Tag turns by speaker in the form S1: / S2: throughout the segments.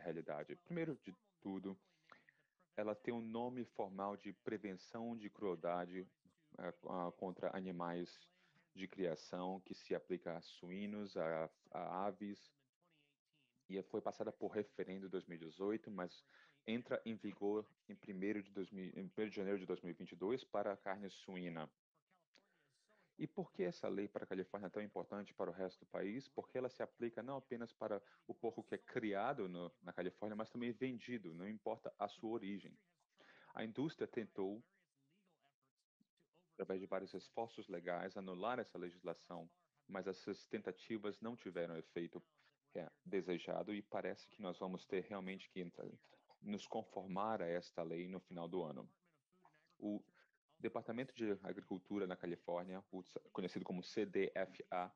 S1: realidade. Primeiro de tudo, ela tem um nome formal de prevenção de crueldade contra animais de criação, que se aplica a suínos, a aves, e foi passada por referendo em 2018, mas entra em vigor em 1º de janeiro de 2022 para a carne suína. E por que essa lei para a Califórnia é tão importante para o resto do país? Porque ela se aplica não apenas para o porco que é criado na Califórnia, mas também vendido, não importa a sua origem. A indústria tentou, através de vários esforços legais, anular essa legislação, mas essas tentativas não tiveram efeito desejado e parece que nós vamos ter realmente que nos conformar a esta lei no final do ano. O Departamento de Agricultura na Califórnia, conhecido como CDFA,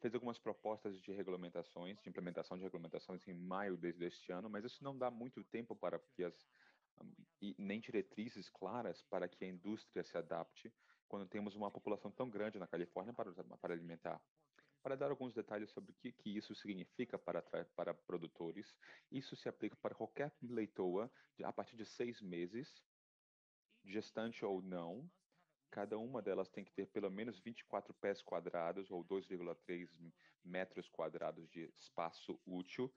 S1: fez algumas propostas de regulamentações, de implementação de regulamentações em maio deste ano, mas isso não dá muito tempo para que e nem diretrizes claras para que a indústria se adapte quando temos uma população tão grande na Califórnia para alimentar. Para dar alguns detalhes sobre o que isso significa para produtores, isso se aplica para qualquer leitoa a partir de 6 meses, gestante ou não. Cada uma delas tem que ter pelo menos 24 pés quadrados ou 2,3 metros quadrados de espaço útil.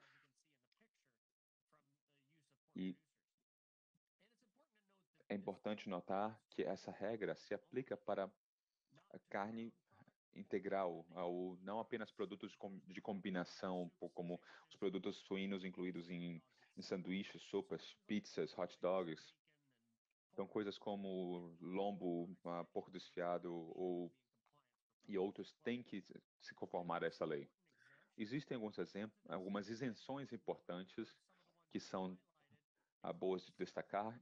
S1: E é importante notar que essa regra se aplica para a carne integral, ou não apenas produtos de combinação, como os produtos suínos incluídos em sanduíches, sopas, pizzas, hot dogs. Então, coisas como lombo, porco desfiado e outros têm que se conformar a essa lei. Existem alguns exemplos, algumas isenções importantes que são boas de destacar,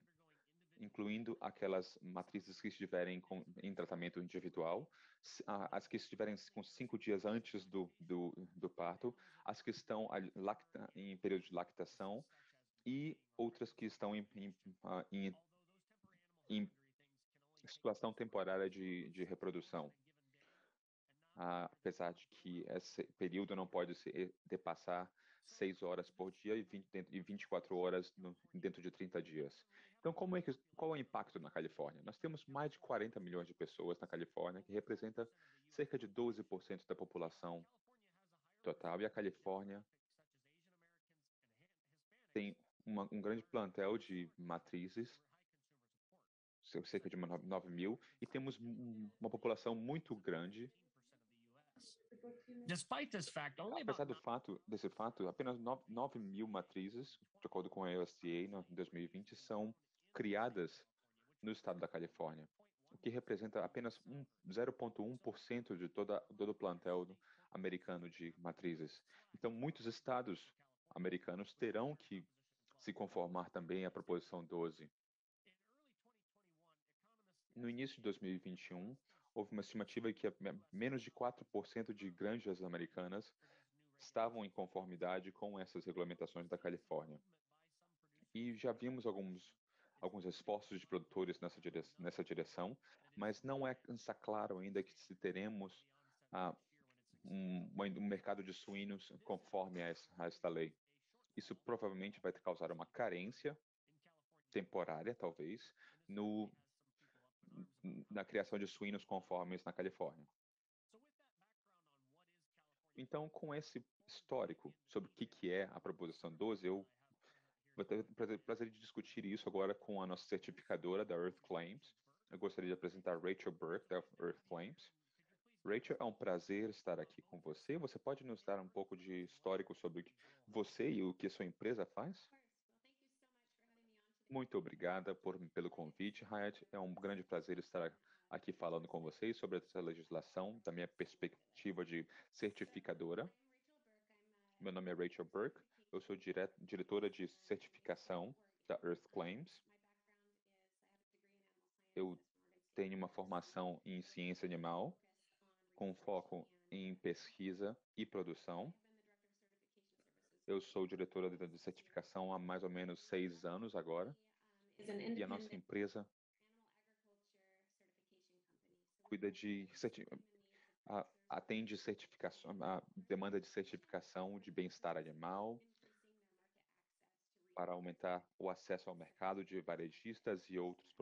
S1: incluindo aquelas matrizes que estiverem em tratamento individual, as que estiverem com 5 dias antes do parto, as que estão em período de lactação e outras que estão em situação temporária de reprodução. Apesar de que esse período não pode depassar 6 horas por dia e 24 horas dentro de 30 dias. Então, qual é o impacto na Califórnia? Nós temos mais de 40 milhões de pessoas na Califórnia, que representa cerca de 12% da população total, e a Califórnia tem um grande plantel de matrizes, cerca de 9 mil, e temos uma população muito grande. Apesar desse fato, apenas 9 mil matrizes, de acordo com a USDA, em 2020, são criadas no estado da Califórnia, o que representa apenas 0,1% de todo o plantel americano de matrizes. Então, muitos estados americanos terão que se conformar também à Proposição 12. No início de 2021, houve uma estimativa que menos de 4% de granjas americanas estavam em conformidade com essas regulamentações da Califórnia. E já vimos alguns esforços de produtores nessa direção, mas não está claro ainda que se teremos um mercado de suínos conforme a esta lei. Isso provavelmente vai causar uma carência temporária, talvez, na criação de suínos conformes na Califórnia. Então, com esse histórico sobre o que é a Proposição 12, eu vou ter o prazer de discutir isso agora com a nossa certificadora da Earth Claims. Eu gostaria de apresentar Rachel Burke, da Earth Claims. Rachel, é um prazer estar aqui com você. Você pode nos dar um pouco de histórico sobre você e o que sua empresa faz? Muito obrigada pelo convite, Hayat. É um grande prazer estar aqui falando com vocês sobre essa legislação, da minha perspectiva de certificadora. Meu nome é Rachel Burke, eu sou diretora de certificação da Earth Claims. Eu tenho uma formação em ciência animal, com foco em pesquisa e produção. Eu sou diretora de certificação há mais ou menos 6 anos agora. E a nossa empresa cuida atende certificação, a demanda de certificação de bem-estar animal, para aumentar o acesso ao mercado de varejistas e outros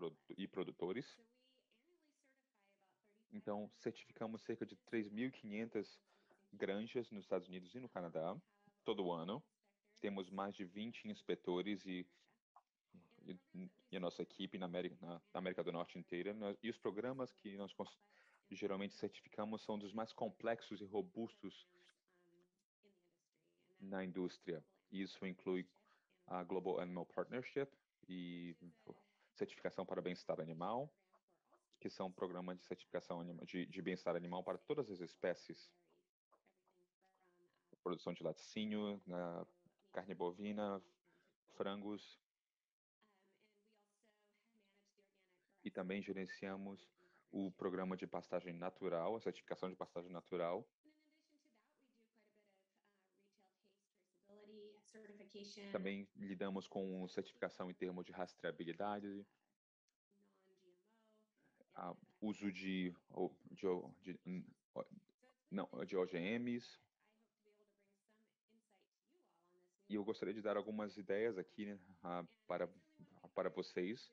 S1: produtores. Então, certificamos cerca de 3.500 granjas nos Estados Unidos e no Canadá, todo ano. Temos mais de 20 inspetores e a nossa equipe na América do Norte inteira. E os programas que nós geralmente certificamos são dos mais complexos e robustos na indústria. Isso inclui a Global Animal Partnership e certificação para bem-estar animal, que são programas de certificação de bem-estar animal para todas as espécies. Produção de laticínio, carne bovina, frangos. E também gerenciamos o programa de pastagem natural, a certificação de pastagem natural. Também lidamos com certificação em termos de rastreabilidade, uso de OGMs. E eu gostaria de dar algumas ideias aqui, né, para vocês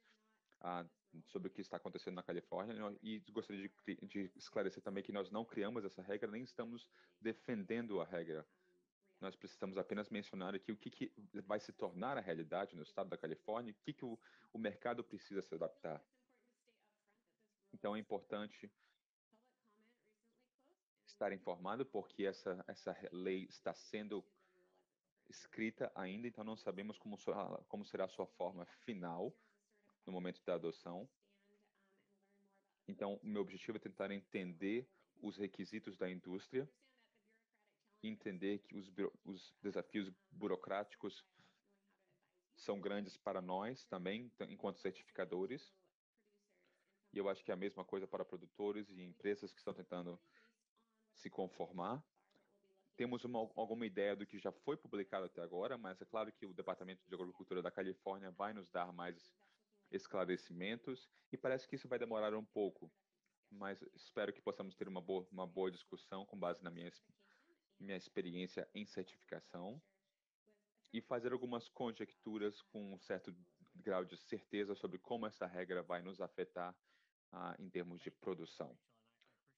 S1: sobre o que está acontecendo na Califórnia, e gostaria de esclarecer também que nós não criamos essa regra, nem estamos defendendo a regra. Nós precisamos apenas mencionar aqui o que vai se tornar a realidade no estado da Califórnia, o que o mercado precisa se adaptar. Então, é importante estar informado, porque essa lei está sendo escrita ainda, então não sabemos como será a sua forma final no momento da adoção. Então, o meu objetivo é tentar entender os requisitos da indústria, entender que os desafios burocráticos são grandes para nós também, enquanto certificadores. E eu acho que é a mesma coisa para produtores e empresas que estão tentando se conformar. Temos alguma ideia do que já foi publicado até agora, mas é claro que o Departamento de Agricultura da Califórnia vai nos dar mais esclarecimentos, e parece que isso vai demorar um pouco, mas espero que possamos ter uma boa discussão com base na minha experiência em certificação e fazer algumas conjecturas com um certo grau de certeza sobre como essa regra vai nos afetar em termos de produção.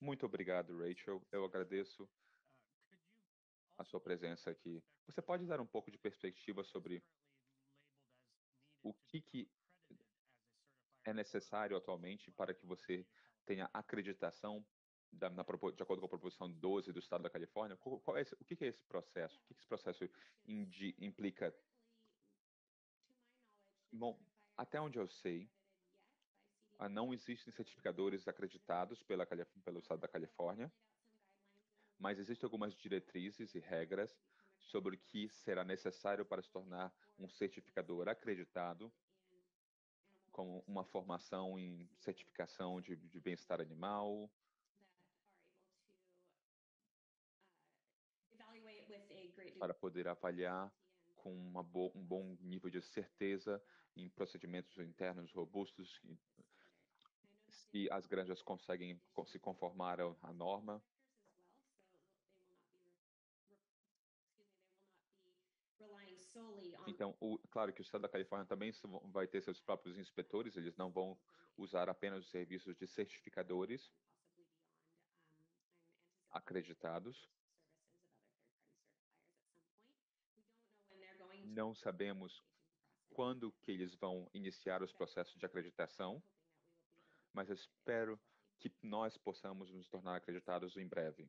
S1: Muito obrigado, Rachel. Eu agradeço a sua presença aqui. Você pode dar um pouco de perspectiva sobre o que é necessário atualmente para que você tenha acreditação de acordo com a proposição 12 do Estado da Califórnia? O que é esse processo? O que esse processo implica? Bom, até onde eu sei, não existem certificadores acreditados pelo Estado da Califórnia, mas existem algumas diretrizes e regras sobre o que será necessário para se tornar um certificador acreditado, como uma formação em certificação de bem-estar animal, para poder avaliar com um bom nível de certeza em procedimentos internos robustos, se as granjas conseguem se conformar à norma. Então, claro que o Estado da Califórnia também vai ter seus próprios inspetores, eles não vão usar apenas os serviços de certificadores acreditados. Não sabemos quando que eles vão iniciar os processos de acreditação, mas eu espero que nós possamos nos tornar acreditados em breve.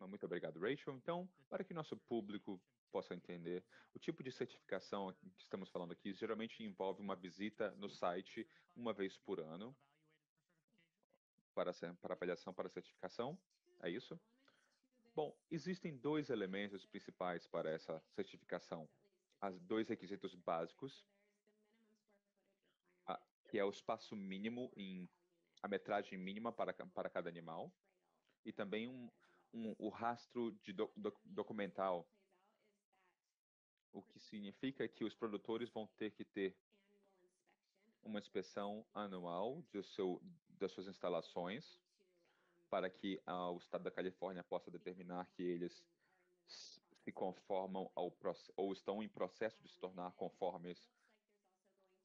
S1: Muito obrigado, Rachel. Então, para que nosso público possa entender, o tipo de certificação que estamos falando aqui geralmente envolve uma visita no site uma vez por ano para avaliação para certificação. É isso? Bom, existem dois elementos principais para essa certificação. Dois requisitos básicos, que é o espaço mínimo a metragem mínima para cada animal, e também o rastro documental, o que significa que os produtores vão ter que ter uma inspeção anual das suas instalações, para que o Estado da Califórnia possa determinar que eles se se conformam ou estão em processo de se tornar conformes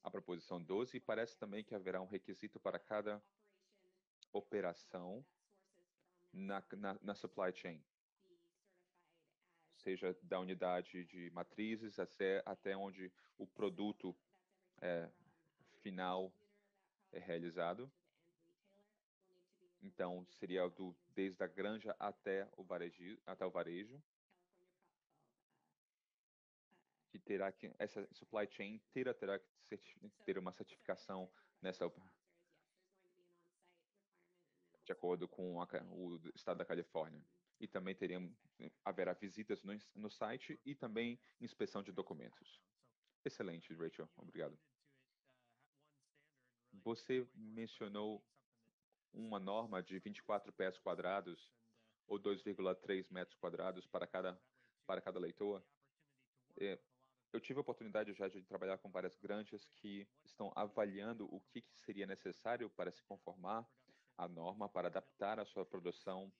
S1: à proposição 12, e parece também que haverá um requisito para cada operação na supply chain, seja da unidade de matrizes até onde o produto é, final é realizado. Então, seria desde a granja até o varejo, que terá que essa supply chain inteira terá que ter uma certificação nessa de acordo com o estado da Califórnia. E também haverá visitas no site e também inspeção de documentos. Excelente, Rachel. Obrigado. Você mencionou uma norma de 24 pés quadrados ou 2,3 metros quadrados para cada leitor. É, eu tive a oportunidade já de trabalhar com várias granjas que estão avaliando o que seria necessário para se conformar à norma, para adaptar a sua produção,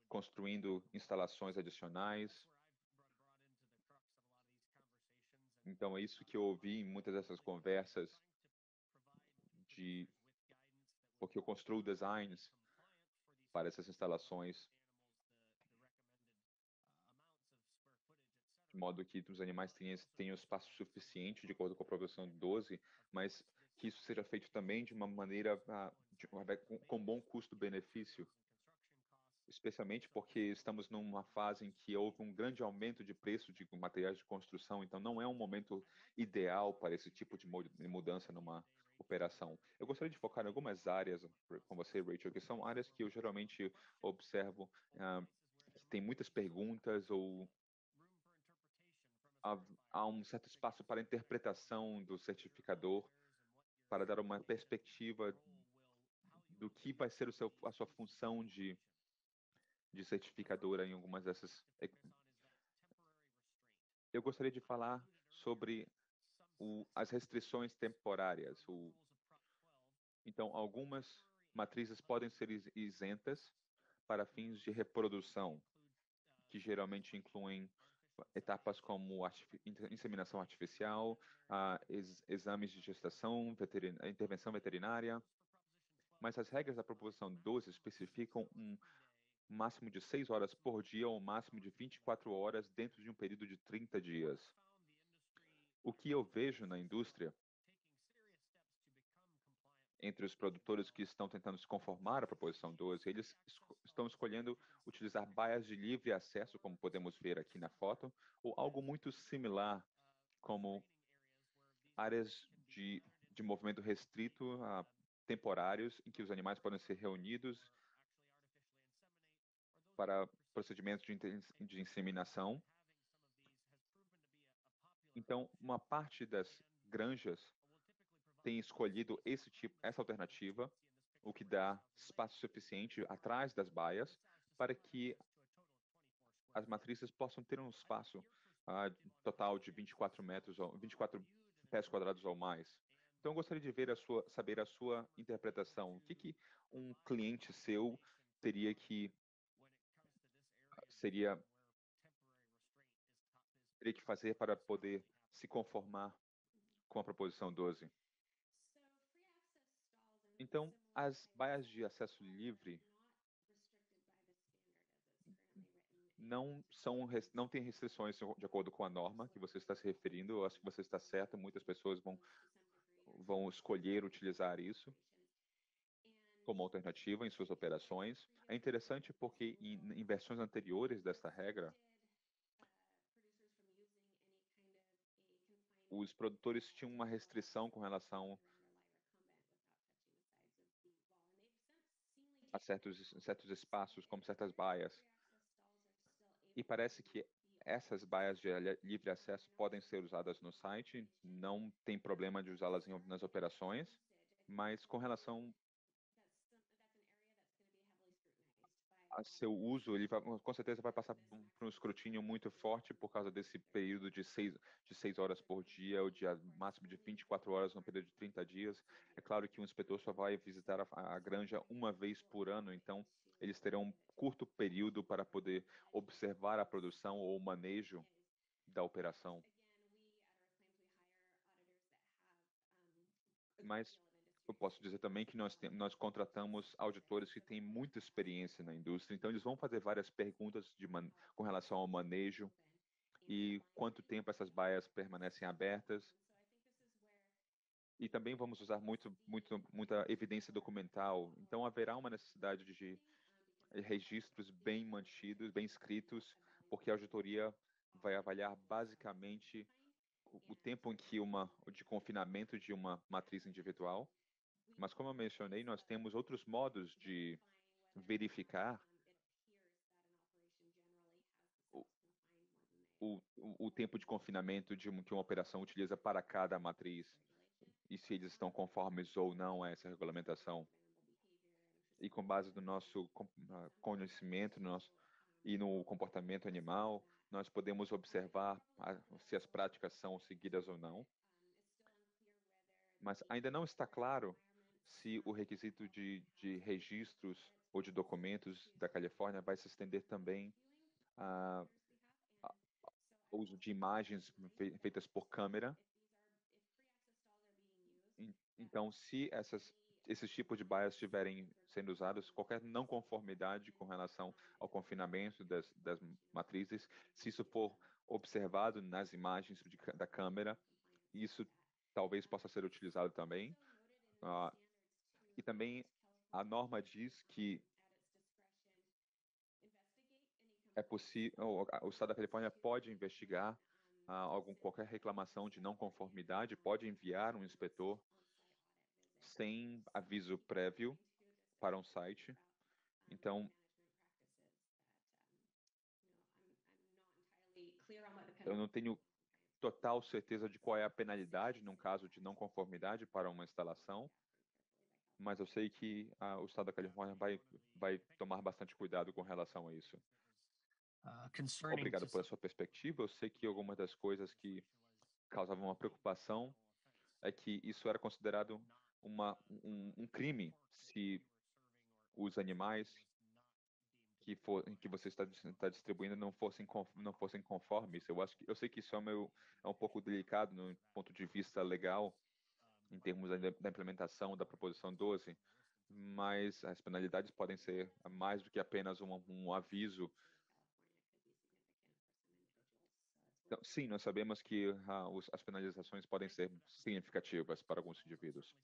S1: construindo instalações adicionais. Então, é isso que eu ouvi em muitas dessas conversas, porque eu construo designs para essas instalações, de modo que os animais tenham espaço suficiente, de acordo com a proporção 12, mas que isso seja feito também de uma maneira com bom custo-benefício, especialmente porque estamos numa fase em que houve um grande aumento de preço de materiais de construção, então não é um momento ideal para esse tipo de mudança numa operação. Eu gostaria de focar em algumas áreas com você, Rachel, que são áreas que eu geralmente observo que tem muitas perguntas ou há, há um certo espaço para interpretação do certificador, para dar uma perspectiva do que vai ser a sua função de certificadora em algumas dessas. Eu gostaria de falar sobre as restrições temporárias. Então, algumas matrizes podem ser isentas para fins de reprodução, que geralmente incluem etapas como inseminação artificial, exames de gestação, intervenção veterinária, mas as regras da Proposição 12 especificam um máximo de 6 horas por dia ou um máximo de 24 horas dentro de um período de 30 dias. O que eu vejo na indústria, entre os produtores que estão tentando se conformar à Proposição 12, eles estão escolhendo utilizar baias de livre acesso, como podemos ver aqui na foto, ou algo muito similar, como áreas de movimento restrito, temporários, em que os animais podem ser reunidos para procedimentos de inseminação. Então, uma parte das granjas tem escolhido essa alternativa, o que dá espaço suficiente atrás das baias para que as matrizes possam ter um espaço total de 24 metros ou 24 pés quadrados ou mais. Então, eu gostaria de saber a sua interpretação. O que um cliente seu teria seria teria que fazer para poder se conformar com a proposição 12? Então, as baias de acesso livre não têm restrições de acordo com a norma que você está se referindo. Eu acho que você está certo. Muitas pessoas vão escolher utilizar isso como alternativa em suas operações. É interessante porque em versões anteriores desta regra, os produtores tinham uma restrição com relação a certos espaços, como certas baias. E parece que essas baias de livre acesso podem ser usadas no site, não tem problema de usá-las nas operações, mas com relação a seu uso, ele com certeza vai passar por um escrutínio muito forte por causa desse período de 6 horas por dia, ou de máximo de 24 horas no período de 30 dias. É claro que um inspetor só vai visitar a granja uma vez por ano, então eles terão um curto período para poder observar a produção ou o manejo da operação. Mas eu posso dizer também que nós contratamos auditores que têm muita experiência na indústria, então eles vão fazer várias perguntas com relação ao manejo e quanto tempo essas baias permanecem abertas. E também vamos usar muita evidência documental. Então haverá uma necessidade de registros bem mantidos, bem escritos, porque a auditoria vai avaliar basicamente o tempo em que de confinamento de uma matriz individual. Mas como eu mencionei, nós temos outros modos de verificar o, o tempo de confinamento que uma operação utiliza para cada matriz e se eles estão conformes ou não a essa regulamentação. E com base no nosso conhecimento e no comportamento animal, nós podemos observar se as práticas são seguidas ou não. Mas ainda não está claro se o requisito de registros ou de documentos da Califórnia vai se estender também ao uso de imagens feitas por câmera. Então, se esses tipos de bias estiverem sendo usados, qualquer não conformidade com relação ao confinamento das matrizes, se isso for observado nas imagens da câmera, isso talvez possa ser utilizado também. Ah, e também a norma diz que é possível, o Estado da Califórnia pode investigar qualquer reclamação de não conformidade, pode enviar um inspetor sem aviso prévio para um site. Então, eu não tenho total certeza de qual é a penalidade num caso de não conformidade para uma instalação, mas eu sei que o Estado da Califórnia vai tomar bastante cuidado com relação a isso.
S2: Concerning
S1: Obrigado
S2: to
S1: pela sua perspectiva. Eu sei que algumas das coisas que causavam uma preocupação é que isso era considerado um crime se os animais que você está distribuindo não fossem conformes. Eu sei que isso é um pouco delicado no ponto de vista legal, em termos da implementação da Proposição 12, mas as penalidades podem ser mais do que apenas um aviso. Então, sim, nós sabemos que as penalizações podem ser significativas para alguns indivíduos.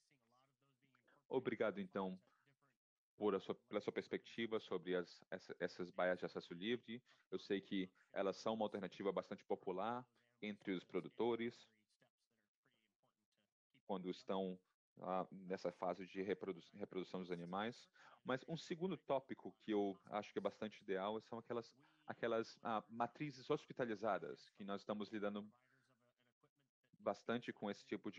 S1: Obrigado, então, pela sua perspectiva sobre essas baias de acesso livre. Eu sei que elas são uma alternativa bastante popular entre os produtores quando estão nessa fase de reprodução dos animais. Mas um segundo tópico que eu acho que é bastante ideal são aquelas matrizes hospitalizadas, que nós estamos lidando bastante com esse tipo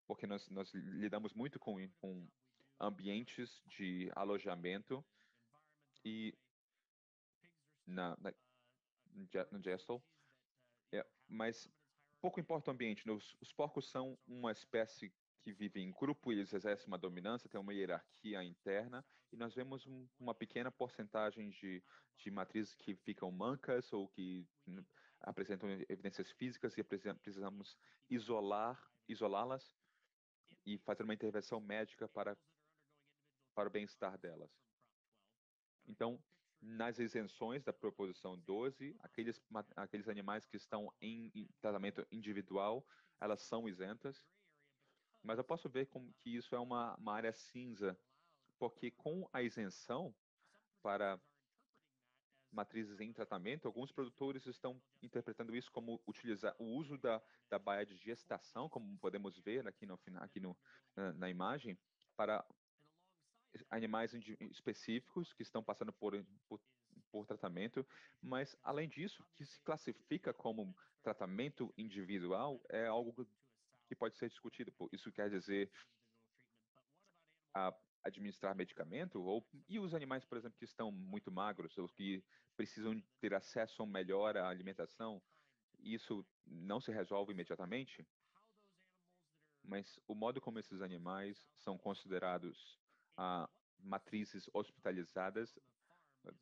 S1: porque nós lidamos muito com ambientes de alojamento e no Gestal, mas pouco importa o ambiente. Os porcos são uma espécie que vive em grupo e eles exercem uma dominância, tem uma hierarquia interna, e nós vemos uma pequena porcentagem de matrizes que ficam mancas ou que apresentam evidências físicas e precisamos isolá-las e fazer uma intervenção médica para o bem-estar delas. Então, nas isenções da Proposição 12, aqueles animais que estão em tratamento individual, elas são isentas, mas eu posso ver como que isso é uma área cinza, porque com a isenção para matrizes em tratamento, alguns produtores estão interpretando isso como utilizar o uso da baia de gestação, como podemos ver na imagem, para animais específicos que estão passando por tratamento, mas, além disso, que se classifica como tratamento individual é algo que pode ser discutido. Isso quer dizer administrar medicamento, e os animais, por exemplo, que estão muito magros, ou que precisam ter acesso melhor à alimentação, isso não se resolve imediatamente, mas o modo como esses animais são considerados matrizes hospitalizadas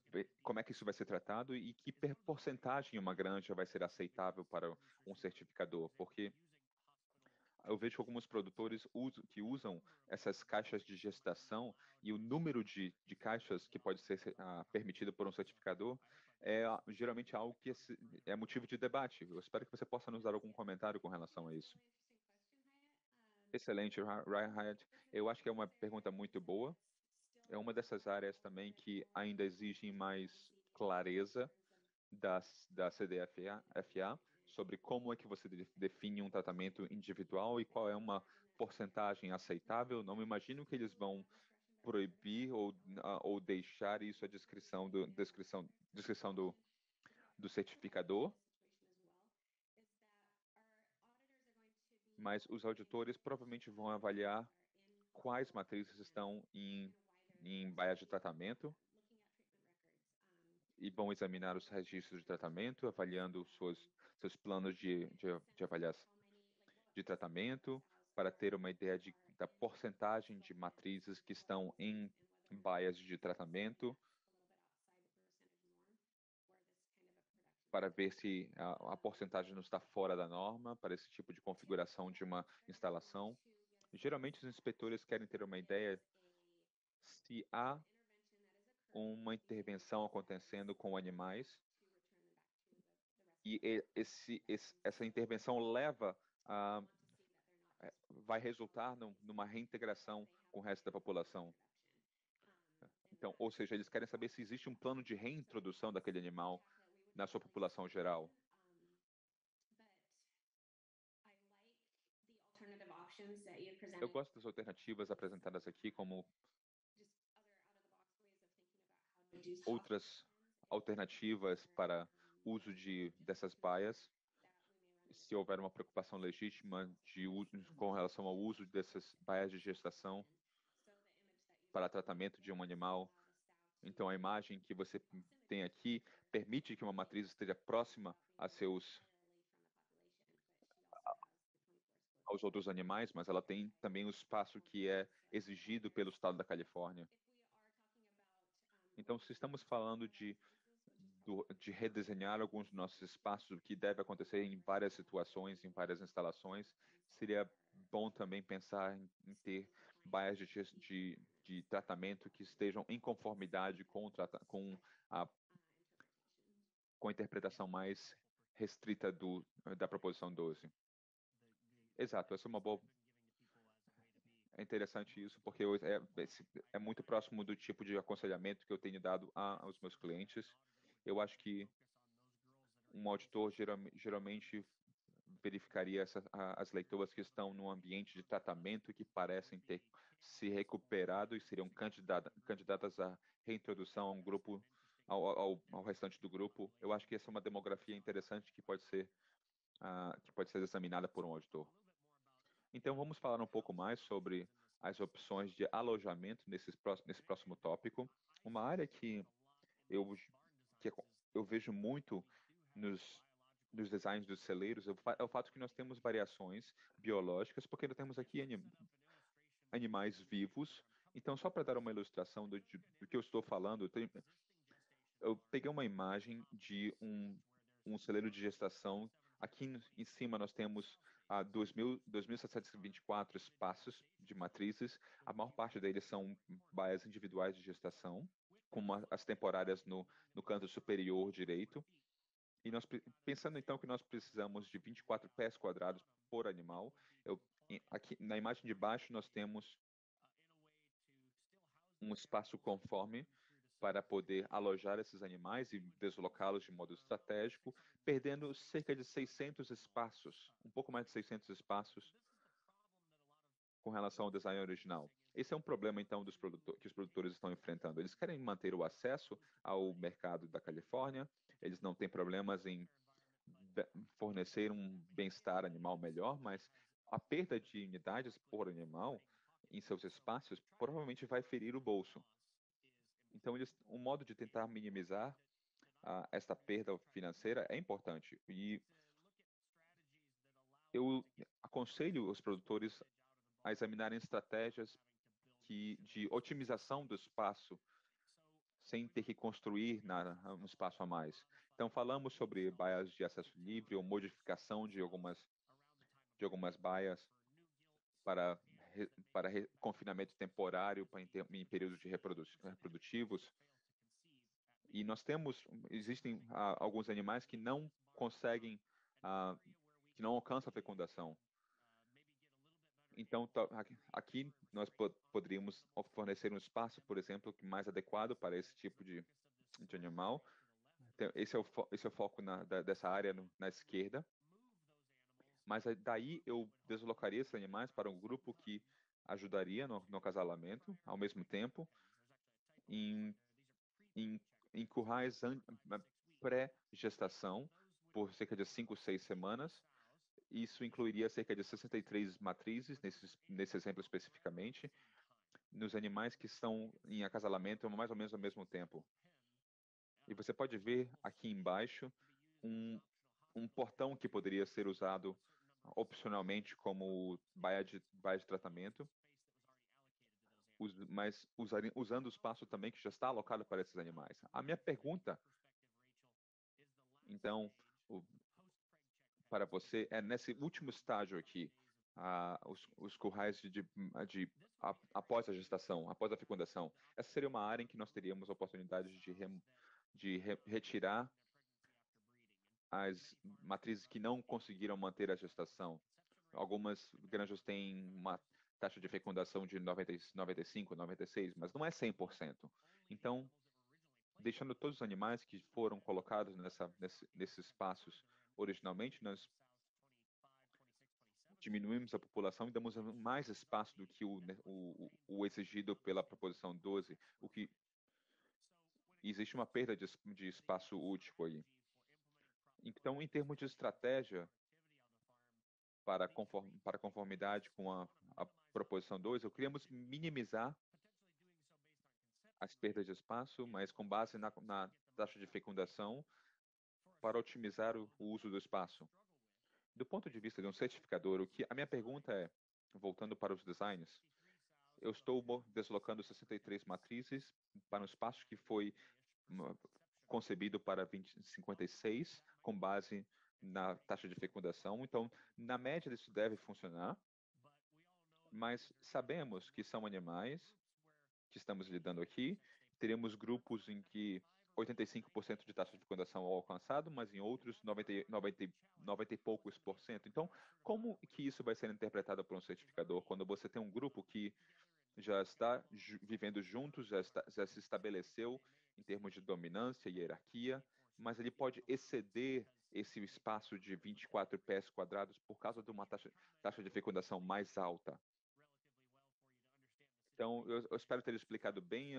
S1: ver como é que isso vai ser tratado e que porcentagem uma granja vai ser aceitável para um certificador, porque eu vejo alguns produtores que usam essas caixas de gestação e o número de caixas que pode ser permitido por um certificador é geralmente algo que é motivo de debate. Eu espero que você possa nos dar algum comentário com relação a isso. Excelente, Ryan Hyatt. Eu acho que é uma pergunta muito boa. É uma dessas áreas também que ainda exigem mais clareza da CDFA sobre como é que você define um tratamento individual e qual é uma porcentagem aceitável. Não me imagino que eles vão proibir ou deixar isso à descrição do certificador, mas os auditores provavelmente vão avaliar quais matrizes estão em baias de tratamento e vão examinar os registros de tratamento, avaliando seus planos de avaliação de tratamento, para ter uma ideia da porcentagem de matrizes que estão em baias de tratamento, para ver se a porcentagem não está fora da norma para esse tipo de configuração de uma instalação. Geralmente, os inspetores querem ter uma ideia se há uma intervenção acontecendo com animais e essa intervenção vai resultar numa reintegração com o resto da população. Então, ou seja, eles querem saber se existe um plano de reintrodução daquele animal na sua população geral. Eu gosto das alternativas apresentadas aqui como outras alternativas para uso dessas baias, se houver uma preocupação legítima com relação ao uso dessas baias de gestação para tratamento de um animal. Então, a imagem que você tem aqui permite que uma matriz esteja próxima aos outros animais, mas ela tem também o espaço que é exigido pelo estado da Califórnia. Então, se estamos falando de redesenhar alguns dos nossos espaços, o que deve acontecer em várias situações, em várias instalações, seria bom também pensar em ter baias de tratamento que estejam em conformidade com a interpretação mais restrita da proposição 12. Exato, essa é uma boa. É interessante isso, porque é muito próximo do tipo de aconselhamento que eu tenho dado aos meus clientes. Eu acho que um auditor geralmente verificaria as leitoas que estão no ambiente de tratamento que parecem ter se recuperado e seriam candidatas à reintrodução a um grupo, ao restante do grupo. Eu acho que essa é uma demografia interessante que pode ser examinada por um auditor. Então, vamos falar um pouco mais sobre as opções de alojamento nesse próximo tópico. Uma área eu, que eu vejo muito nos designs dos celeiros é o fato que nós temos variações biológicas, porque nós temos aqui animais vivos. Então, só para dar uma ilustração do que eu estou falando, eu peguei uma imagem de um celeiro de gestação. Aqui em cima nós temos 2.724 espaços de matrizes. A maior parte deles são baias individuais de gestação, com as temporárias no canto superior direito. E pensando então que nós precisamos de 24 pés quadrados por animal, aqui na imagem de baixo nós temos um espaço conforme para poder alojar esses animais e deslocá-los de modo estratégico, perdendo cerca de 600 espaços, um pouco mais de 600 espaços com relação ao design original. Esse é um problema, então, que os produtores estão enfrentando. Eles querem manter o acesso ao mercado da Califórnia, eles não têm problemas em fornecer um bem-estar animal melhor, mas a perda de unidades por animal em seus espaços provavelmente vai ferir o bolso. Então, um modo de tentar minimizar esta perda financeira é importante. E eu aconselho os produtores a examinarem estratégias de otimização do espaço sem ter que construir um espaço a mais. Então, falamos sobre baias de acesso livre ou modificação de algumas baias para, confinamento temporário em períodos de reprodutivos. E existem alguns animais que não conseguem, que não alcançam a fecundação. Então, aqui nós poderíamos fornecer um espaço, por exemplo, mais adequado para esse tipo de animal. Então, esse é o foco dessa área na esquerda. Mas daí eu deslocaria esses animais para um grupo que ajudaria no acasalamento, ao mesmo tempo, em, em currais pré-gestação, por cerca de 5, 6 semanas. Isso incluiria cerca de 63 matrizes, nesse exemplo especificamente, nos animais que estão em acasalamento mais ou menos ao mesmo tempo. E você pode ver aqui embaixo um portão que poderia ser usado opcionalmente como baia de tratamento, mas usando o espaço também que já está alocado para esses animais. A minha pergunta, então, para você é nesse último estágio aqui, os currais após a gestação, após a fecundação. Essa seria uma área em que nós teríamos a oportunidade de retirar as matrizes que não conseguiram manter a gestação. Algumas granjas têm uma taxa de fecundação de 95, 96, mas não é 100%. Então, deixando todos os animais que foram colocados nesses espaços originalmente, nós diminuímos a população e damos mais espaço do que o exigido pela proposição 12, o que existe uma perda de espaço útil aí. Então, em termos de estratégia para conformidade com a proposição 2, eu queríamos minimizar as perdas de espaço, mas com base na taxa de fecundação para otimizar o uso do espaço. Do ponto de vista de um certificador, a minha pergunta é, voltando para os designs, eu estou deslocando 63 matrizes para um espaço que foi concebido para 56, com base na taxa de fecundação. Então, na média, isso deve funcionar, mas sabemos que são animais que estamos lidando aqui. Teremos grupos em que 85% de taxa de fecundação é alcançado, mas em outros 90 e poucos por cento. Então, como que isso vai ser interpretado por um certificador quando você tem um grupo que já está vivendo juntos, já se estabeleceu em termos de dominância e hierarquia, mas ele pode exceder esse espaço de 24 pés quadrados por causa de uma taxa de fecundação mais alta. Então, eu espero ter explicado bem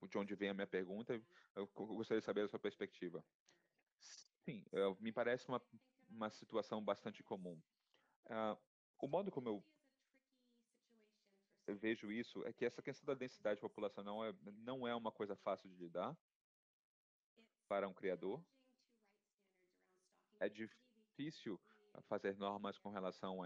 S1: de onde vem a minha pergunta. Eu gostaria de saber a sua perspectiva. Sim, me parece uma situação bastante comum. O modo como eu vejo isso é que essa questão da densidade populacional não é uma coisa fácil de lidar para um criador. É difícil fazer normas com relação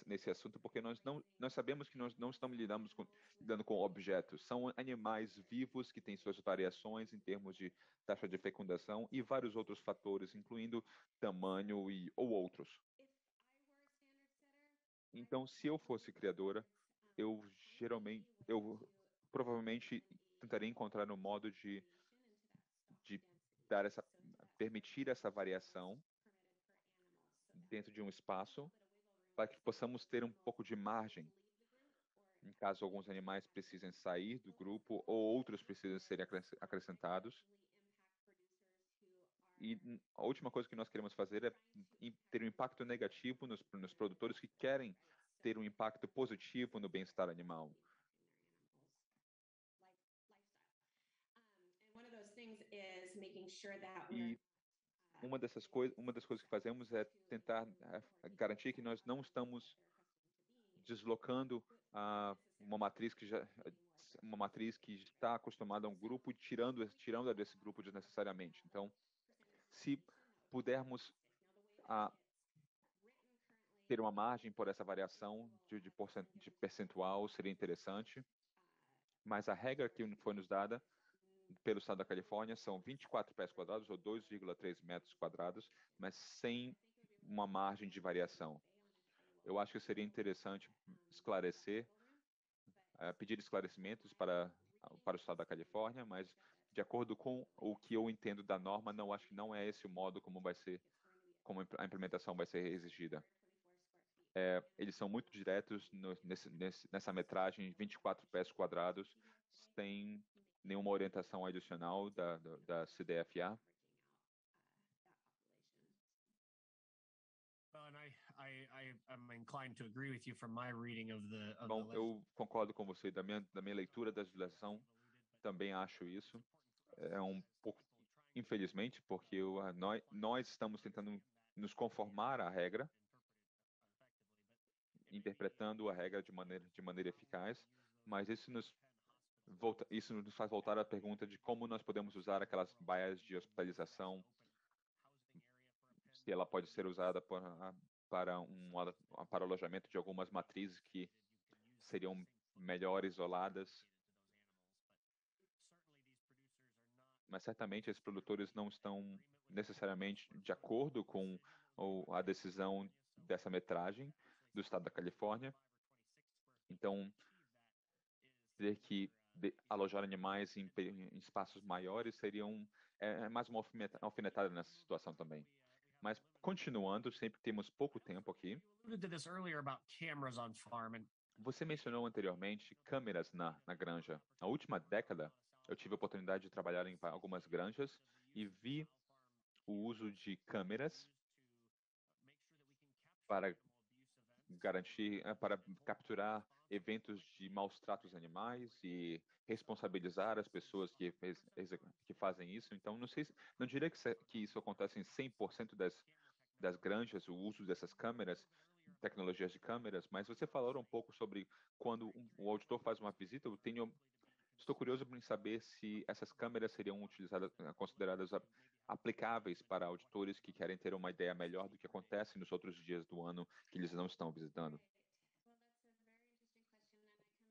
S1: nesse assunto, porque nós sabemos que nós não estamos lidando com objetos. São animais vivos que têm suas variações em termos de taxa de fecundação e vários outros fatores, incluindo tamanho ou outros. Então, se eu fosse criadora, eu provavelmente tentaria encontrar um modo de permitir essa variação dentro de um espaço para que possamos ter um pouco de margem em caso alguns animais precisem sair do grupo ou outros precisem serem acrescentados. E a última coisa que nós queremos fazer é ter um impacto negativo nos produtores que querem ter um impacto positivo no bem-estar animal. E uma das coisas que fazemos é tentar garantir que nós não estamos deslocando uma matriz que está acostumada a um grupo e tirando desse grupo desnecessariamente. Então, se pudermos ter uma margem por essa variação de percentual, seria interessante. Mas a regra que foi nos dada pelo estado da Califórnia são 24 pés quadrados ou 2,3 metros quadrados, mas sem uma margem de variação. Eu acho que seria interessante esclarecer, pedir esclarecimentos para o estado da Califórnia, mas de acordo com o que eu entendo da norma, não acho que não é esse o modo como a implementação vai ser exigida. Eles são muito diretos nessa metragem, 24 pés quadrados, sem nenhuma orientação adicional da CDFA. Bom, eu concordo com você, da minha leitura da legislação, também acho isso. É um pouco, infelizmente, porque nós estamos tentando nos conformar à regra, interpretando a regra de maneira eficaz, mas isso nos faz voltar à pergunta de como nós podemos usar aquelas baias de hospitalização, se ela pode ser usada para o alojamento de algumas matrizes que seriam melhor isoladas. Mas certamente esses produtores não estão necessariamente de acordo com a decisão dessa metragem do estado da Califórnia. Então, dizer que alojar animais em espaços maiores seria mais uma alfinetada nessa situação também. Mas, continuando, sempre temos pouco tempo aqui. Você mencionou anteriormente câmeras na granja. Na última década, eu tive a oportunidade de trabalhar em algumas granjas e vi o uso de câmeras para capturar eventos de maus tratos animais e responsabilizar as pessoas que fazem isso. Então, não diria que isso acontece em 100% das granjas, o uso dessas câmeras, tecnologias de câmeras, mas você falou um pouco sobre quando o auditor faz uma visita. Estou curioso em saber se essas câmeras seriam consideradas aplicáveis para auditores que querem ter uma ideia melhor do que acontece nos outros dias do ano que eles não estão visitando.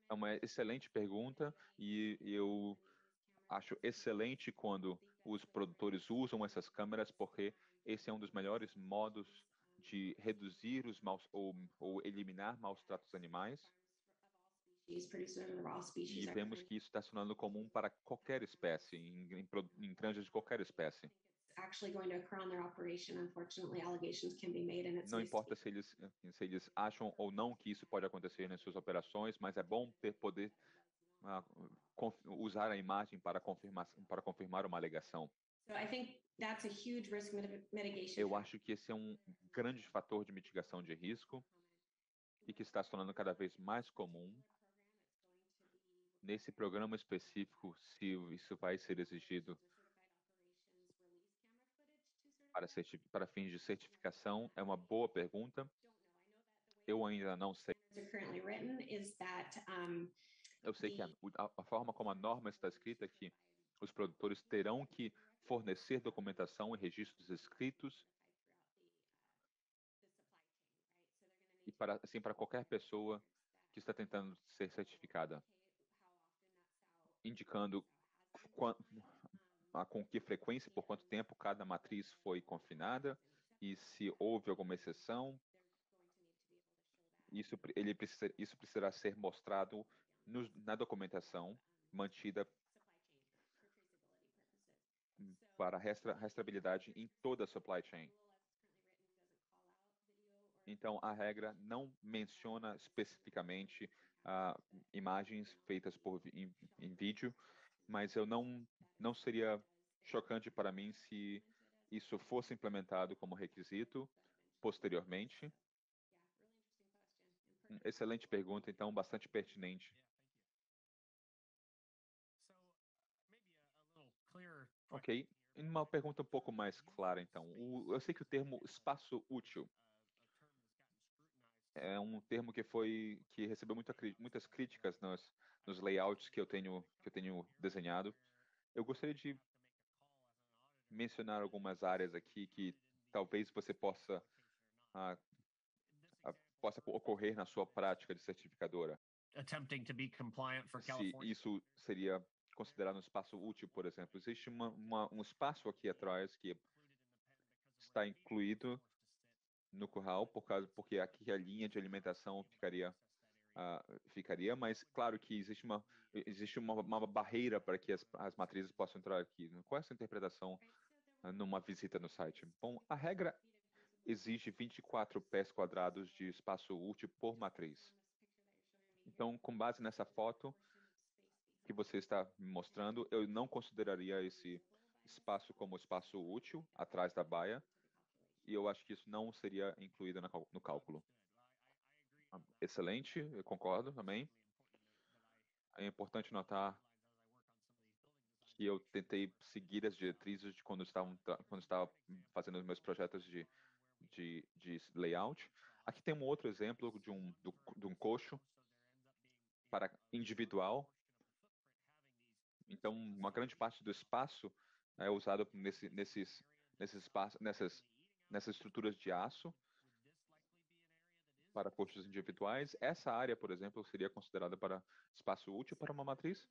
S1: É uma excelente pergunta e eu acho excelente quando os produtores usam essas câmeras, porque esse é um dos melhores modos de reduzir ou eliminar maus tratos animais. E vemos que isso está se tornando comum para qualquer espécie, em granjas de qualquer espécie. Não importa se eles acham ou não que isso pode acontecer nas suas operações, mas é bom poder usar a imagem para confirmar uma alegação. Eu acho que esse é um grande fator de mitigação de risco e que está se tornando cada vez mais comum. Nesse programa específico, se isso vai ser exigido para fins de certificação, é uma boa pergunta. Eu ainda não sei. Eu sei que a forma como a norma está escrita é que os produtores terão que fornecer documentação e registros escritos e para qualquer pessoa que está tentando ser certificada, indicando com que frequência, por quanto tempo cada matriz foi confinada e se houve alguma exceção. Isso precisará ser mostrado na documentação mantida para rastreabilidade em toda a supply chain. Então, a regra não menciona especificamente imagens feitas em vídeo, mas não seria chocante para mim se isso fosse implementado como requisito posteriormente. Excelente pergunta, então, bastante pertinente. Ok, uma pergunta um pouco mais clara, então. Eu sei que o termo espaço útil é um termo que recebeu muitas críticas nos layouts que eu tenho desenhado. Eu gostaria de mencionar algumas áreas aqui que talvez você possa ocorrer na sua prática de certificadora. Se isso seria considerar um espaço útil, por exemplo. Existe um espaço aqui atrás que está incluído no curral, porque aqui a linha de alimentação ficaria, mas claro que existe uma barreira para que as matrizes possam entrar aqui. Qual é essa interpretação numa visita no site? Bom, a regra exige 24 pés quadrados de espaço útil por matriz. Então, com base nessa foto que você está me mostrando, eu não consideraria esse espaço como espaço útil atrás da baia, e eu acho que isso não seria incluído no cálculo. Excelente, eu concordo também. É importante notar que eu tentei seguir as diretrizes de quando estava fazendo os meus projetos de layout. Aqui tem um outro exemplo de um coxo para individual. Então, uma grande parte do espaço é usado nessas estruturas de aço para coxos individuais. Essa área, por exemplo, seria considerada para espaço útil para uma matriz?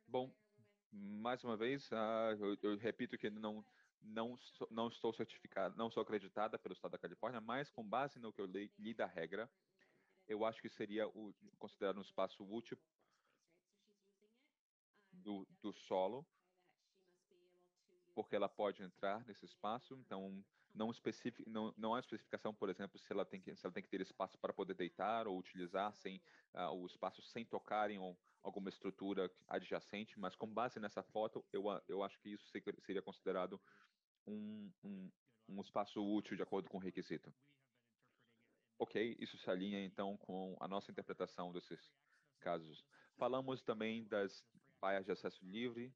S1: Bom, mais uma vez, eu repito que não estou certificado, não sou acreditada pelo Estado da Califórnia, mas com base no que eu li da regra, eu acho que seria considerado um espaço útil do solo, porque ela pode entrar nesse espaço, então não há especificação, por exemplo, se ela tem que ter espaço para poder deitar ou utilizar o espaço sem tocar em alguma estrutura adjacente, mas com base nessa foto, eu acho que isso seria considerado um espaço útil de acordo com o requisito. Ok, isso se alinha então com a nossa interpretação desses casos. Falamos também das baias de acesso livre.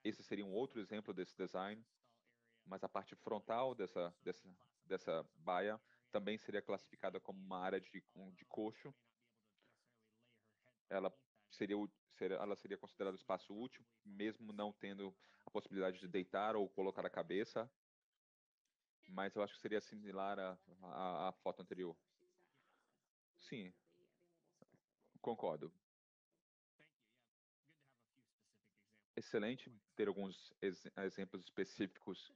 S1: Esse seria um outro exemplo desse design, mas a parte frontal dessa baia também seria classificada como uma área de coxo. Ela ela seria considerada espaço útil, mesmo não tendo a possibilidade de deitar ou colocar a cabeça, mas eu acho que seria similar à foto anterior. Sim, concordo. Excelente ter alguns exemplos específicos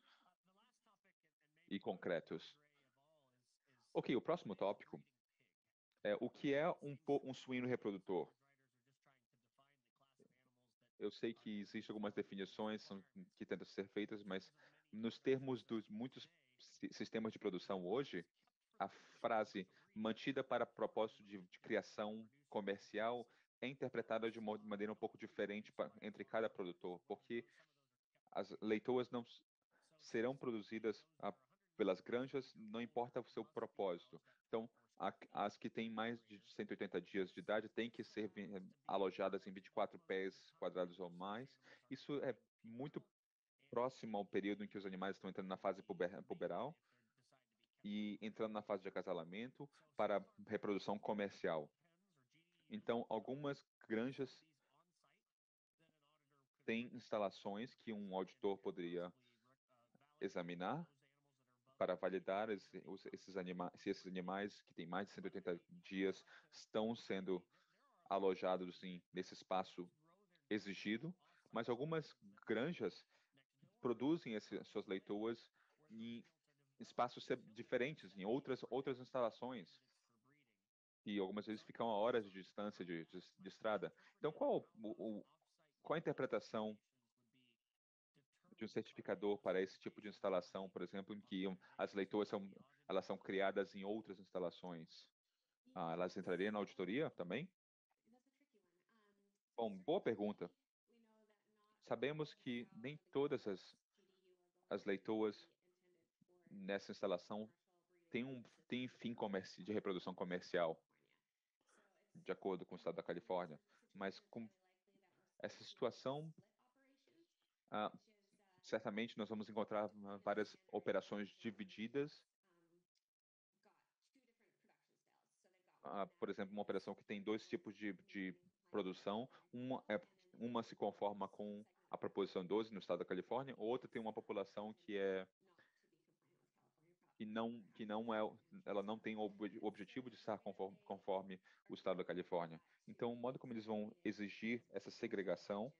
S1: e concretos. Ok, o próximo tópico é o que é um suíno reprodutor. Eu sei que existem algumas definições que tentam ser feitas, mas nos termos dos muitos sistemas de produção hoje, a frase mantida para propósito de criação comercial é interpretada de uma maneira um pouco diferente entre cada produtor, porque as leitoas não serão produzidas pelas granjas, não importa o seu propósito. Então, as que têm mais de 180 dias de idade têm que ser alojadas em 24 pés quadrados ou mais. Isso é muito próximo ao período em que os animais estão entrando na fase puberal e entrando na fase de acasalamento para reprodução comercial. Então, algumas granjas têm instalações que um auditor poderia examinar para validar se esses animais que têm mais de 180 dias estão sendo alojados nesse espaço exigido, mas algumas granjas produzem suas leitoas em espaços diferentes, em outras instalações, e algumas vezes ficam a horas de distância de estrada. Então, qual a interpretação de um certificador para esse tipo de instalação, por exemplo, em que as leitoas elas são criadas em outras instalações? Elas entrariam na auditoria também? Bom, boa pergunta. Sabemos que nem todas as leitoas nessa instalação têm fim de reprodução comercial, de acordo com o estado da Califórnia, mas com essa situação, ah, certamente nós vamos encontrar várias operações divididas. Por exemplo, uma operação que tem dois tipos de produção. Uma se conforma com a proposição 12 no estado da Califórnia, outra tem uma população que não ela não tem o objetivo de estar conforme o estado da Califórnia. Então, o modo como eles vão exigir essa segregação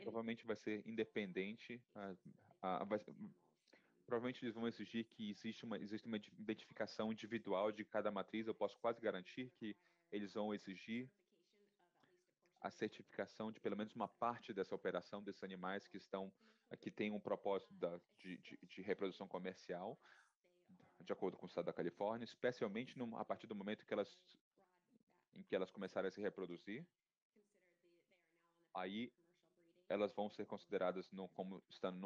S1: provavelmente vai ser independente, provavelmente eles vão exigir que existe uma identificação individual de cada matriz. Eu posso quase garantir que eles vão exigir a certificação de pelo menos uma parte dessa operação desses animais que têm um propósito de reprodução comercial, de acordo com o estado da Califórnia, especialmente a partir do momento em que elas começarem a se reproduzir. Aí elas vão ser consideradas como estando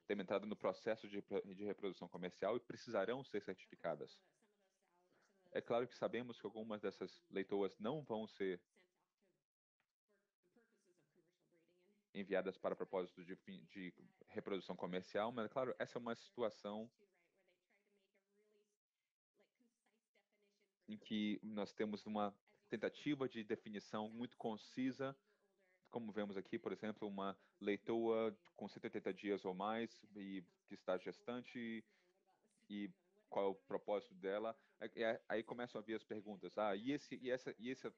S1: tendo entrado no processo de reprodução comercial e precisarão ser certificadas. É claro que sabemos que algumas dessas leitoas não vão ser enviadas para propósitos de reprodução comercial, mas, claro, essa é uma situação em que nós temos uma tentativa de definição muito concisa, como vemos aqui, por exemplo, uma leitoa com 180 dias ou mais e que está gestante e qual é o propósito dela. Aí começam a vir as perguntas.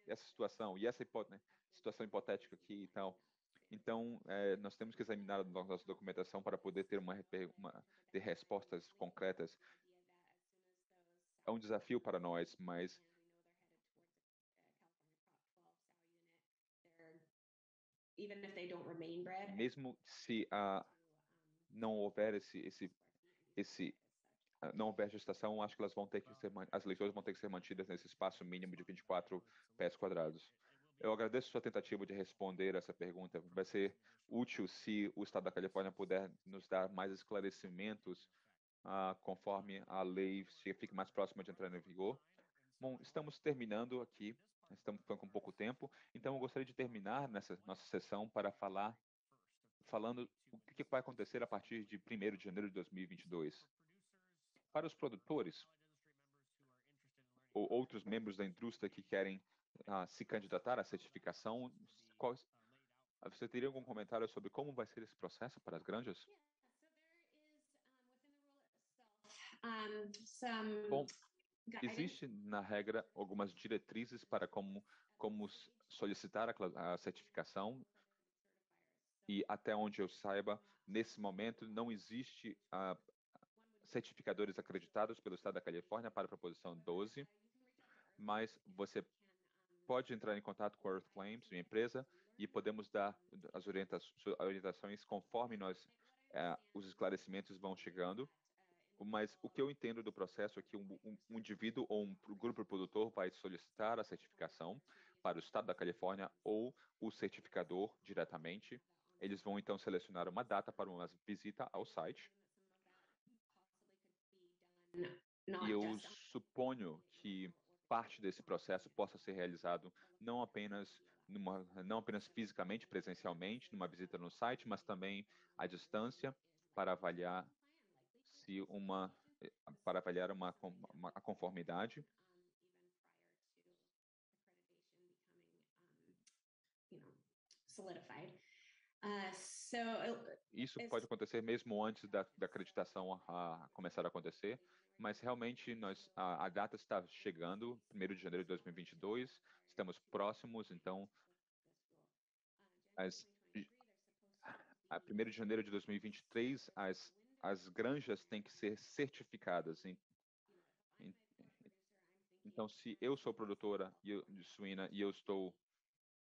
S1: Essa situação, e essa situação hipotética aqui e tal. Então, nós temos que examinar a nossa documentação para poder ter respostas concretas. É um desafio para nós, mas mesmo se não houver não houver gestação, acho que as leitoas vão ter que ser mantidas nesse espaço mínimo de 24 pés quadrados. Eu agradeço sua tentativa de responder essa pergunta. Vai ser útil se o Estado da Califórnia puder nos dar mais esclarecimentos conforme a lei fique mais próxima de entrar em vigor. Bom, estamos terminando aqui, estamos com pouco tempo, então eu gostaria de terminar nessa nossa sessão falando o que vai acontecer a partir de 1º de janeiro de 2022. Para os produtores ou outros membros da indústria que querem se candidatar à certificação, você teria algum comentário sobre como vai ser esse processo para as granjas? Bom, existe na regra algumas diretrizes para como solicitar a certificação e até onde eu saiba, nesse momento não existe certificadores acreditados pelo Estado da Califórnia para a proposição 12, mas você pode entrar em contato com a Earth Claims, minha empresa, e podemos dar as orientações conforme os esclarecimentos vão chegando. Mas o que eu entendo do processo é que um indivíduo ou um grupo produtor vai solicitar a certificação para o Estado da Califórnia ou o certificador diretamente. Eles vão então selecionar uma data para uma visita ao site. E eu suponho que parte desse processo possa ser realizado não apenas fisicamente, presencialmente, numa visita no site, mas também à distância para avaliar a conformidade. Isso pode acontecer mesmo antes da acreditação começar a acontecer, mas realmente a data está chegando, 1º de janeiro de 2022, estamos próximos, então, a 1º de janeiro de 2023, as granjas têm que ser certificadas. Então, se eu sou produtora de suína e eu estou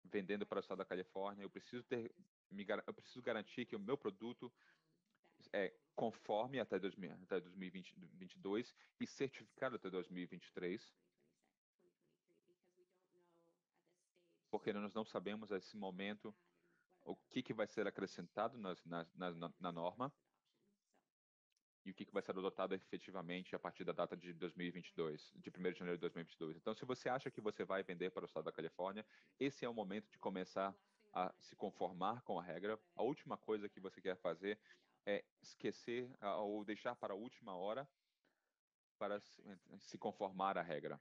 S1: vendendo para o estado da Califórnia, eu preciso garantir que o meu produto é conforme até 2022 e certificado até 2023, porque nós não sabemos, a esse momento, o que vai ser acrescentado na norma e o que vai ser adotado efetivamente a partir da data de 2022, de 1º de janeiro de 2022. Então, se você acha que você vai vender para o estado da Califórnia, esse é o momento de começar a se conformar com a regra. A última coisa que você quer fazer é esquecer ou deixar para a última hora para se conformar à regra.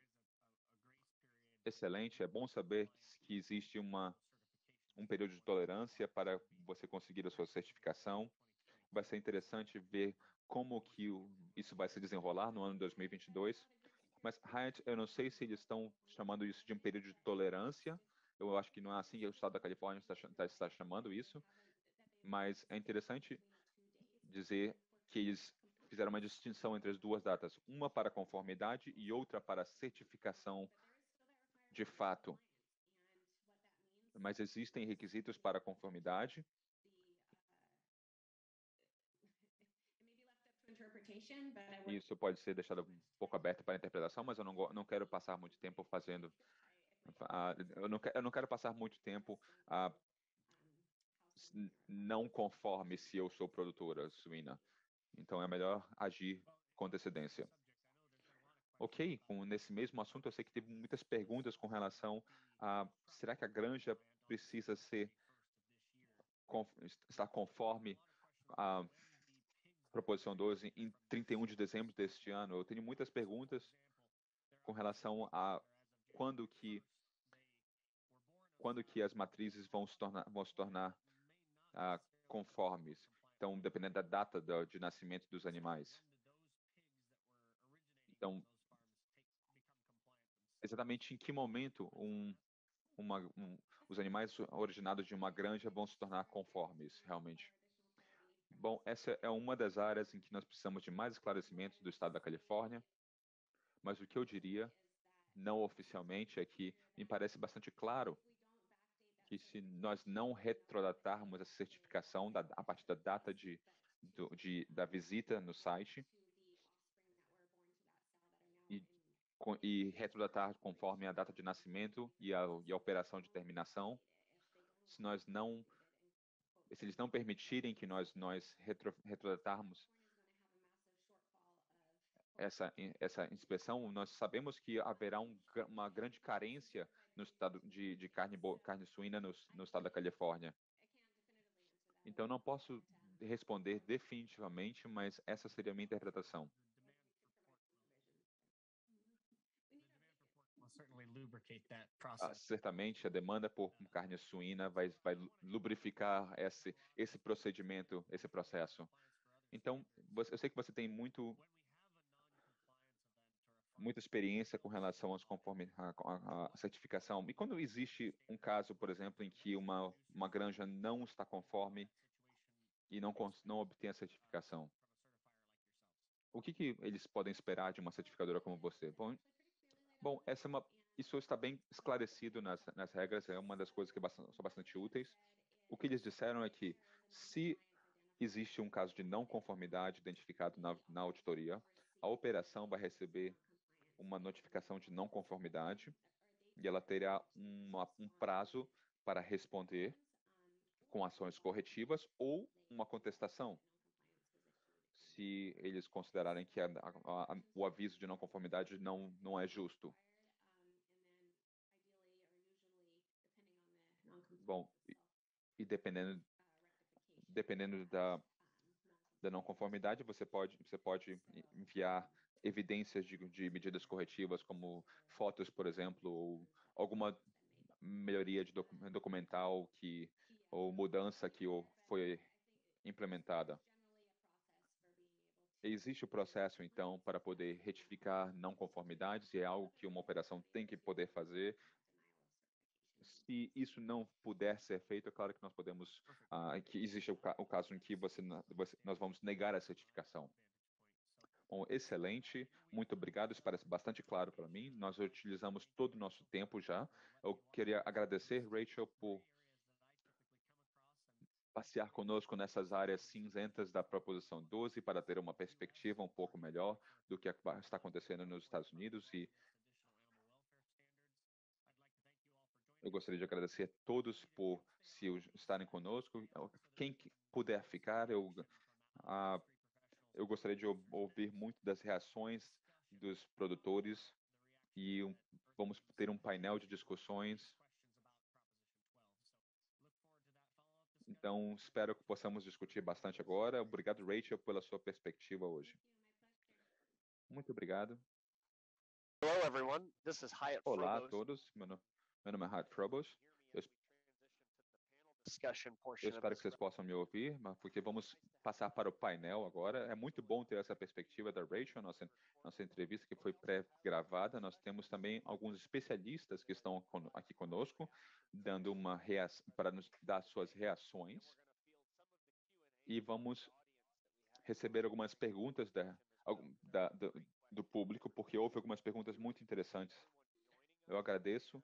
S1: Excelente, é bom saber que existe um período de tolerância para você conseguir a sua certificação. Vai ser interessante ver como que isso vai se desenrolar no ano de 2022. Mas, Hyatt, eu não sei se eles estão chamando isso de um período de tolerância Eu acho que não é assim que o estado da Califórnia está chamando isso, mas é interessante dizer que eles fizeram uma distinção entre as duas datas, uma para conformidade e outra para certificação de fato. Mas existem requisitos para conformidade. Isso pode ser deixado um pouco aberto para a interpretação, mas eu não quero passar muito tempo fazendo. Eu não quero passar muito tempo não conforme se eu sou produtora suína. Então é melhor agir com antecedência. Ok, nesse mesmo assunto, eu sei que teve muitas perguntas com relação a será que a granja precisa estar conforme a proposição 12 em 31 de dezembro deste ano? Eu tenho muitas perguntas com relação a quando que as matrizes vão se tornar conformes. Então, dependendo da data de nascimento dos animais. Então, exatamente em que momento os animais originados de uma granja vão se tornar conformes, realmente? Bom, essa é uma das áreas em que nós precisamos de mais esclarecimentos do estado da Califórnia, mas o que eu diria, não oficialmente, é que me parece bastante claro que se nós não retrodatarmos essa certificação a partir da data da visita no site e retrodatar conforme a data de nascimento e a operação de terminação, se eles não permitirem que nós retrodatarmos essa inspeção, nós sabemos que haverá uma grande carência no estado de carne suína no estado da Califórnia. Então, não posso responder definitivamente, mas essa seria a minha interpretação. Certamente, a demanda por carne suína vai lubrificar esse procedimento, esse processo. Então, eu sei que você tem muita experiência com relação à certificação. E quando existe um caso, por exemplo, em que uma granja não está conforme e não obtém a certificação, o que eles podem esperar de uma certificadora como você? Bom, isso está bem esclarecido nas regras, é uma das coisas que são bastante úteis. O que eles disseram é que se existe um caso de não conformidade identificado na auditoria, a operação vai receber uma notificação de não conformidade e ela terá um prazo para responder com ações corretivas ou uma contestação, se eles considerarem que o aviso de não conformidade não é justo. Bom, e dependendo da não conformidade, você pode enviar evidências de medidas corretivas, como fotos, por exemplo, ou alguma melhoria documental ou mudança que foi implementada. Existe o processo, então, para poder retificar não conformidades, e é algo que uma operação tem que poder fazer. Se isso não puder ser feito, é claro que nós podemos, que existe o caso em que nós vamos negar a certificação. Bom, excelente, muito obrigado, isso parece bastante claro para mim. Nós utilizamos todo o nosso tempo já. Eu queria agradecer, Rachel, por passear conosco nessas áreas cinzentas da Proposição 12 para ter uma perspectiva um pouco melhor do que está acontecendo nos Estados Unidos. E eu gostaria de agradecer a todos por estarem conosco. Quem puder ficar, eu gostaria de ouvir muito das reações dos produtores e vamos ter um painel de discussões. Então, espero que possamos discutir bastante agora. Obrigado, Rachel, pela sua perspectiva hoje. Muito obrigado.
S3: Hello, everyone. This is Hyatt
S1: Olá a
S3: Frobos.
S1: todos. Meu nome é Hyatt Frobos.
S3: discussion
S1: Eu
S3: portion of
S1: espero que
S3: this.
S1: vocês possam me ouvir, porque vamos passar para o painel agora. É muito bom ter essa perspectiva da Rachel, nossa entrevista que foi pré-gravada. Nós temos também alguns especialistas que estão aqui conosco, dando para nos dar suas reações. E vamos receber algumas perguntas do público, porque houve algumas perguntas muito interessantes. Eu agradeço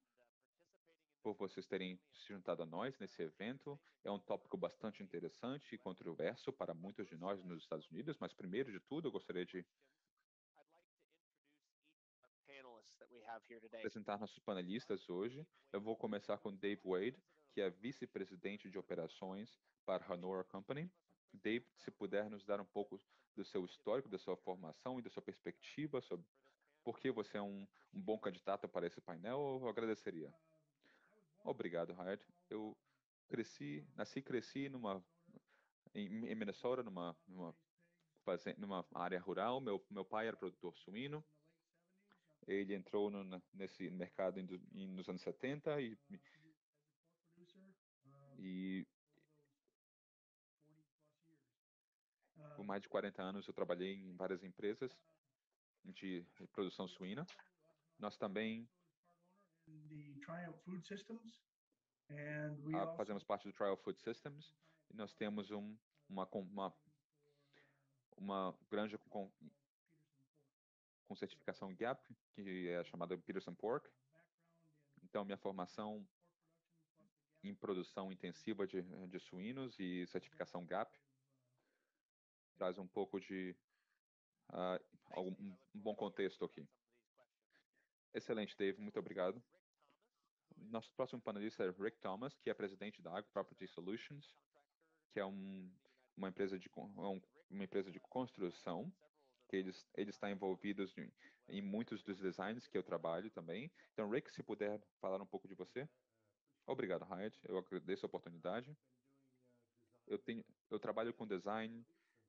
S1: por vocês terem se juntado a nós nesse evento. É um tópico bastante interessante e controverso para muitos de nós nos Estados Unidos, mas primeiro de tudo eu gostaria de apresentar nossos panelistas hoje. Eu vou começar com Dave Wade, que é vice-presidente de operações para Honora Company. Dave, se puder nos dar um pouco do seu histórico, da sua formação e da sua perspectiva sobre por que você é um bom candidato para esse painel, eu agradeceria. Obrigado, Hyatt. Eu nasci e cresci em Minnesota, numa área rural. Meu pai era produtor suíno. Ele entrou nesse mercado nos anos 70 e por mais de 40 anos eu trabalhei em várias empresas de produção suína. Nós também fazemos parte do Trial Food Systems e nós temos uma granja com certificação GAP, que é chamada Peterson Pork. Então, minha formação em produção intensiva de suínos e certificação GAP traz um pouco de um bom contexto aqui. Excelente, Dave, muito obrigado. Nosso próximo panelista é Rick Thomas, que é presidente da Agro Property Solutions, que é uma empresa de construção, que ele está envolvido em muitos dos designs que eu trabalho também. Então, Rick, se puder falar um pouco de você. Obrigado, Hyatt. Eu agradeço a oportunidade. Eu trabalho com design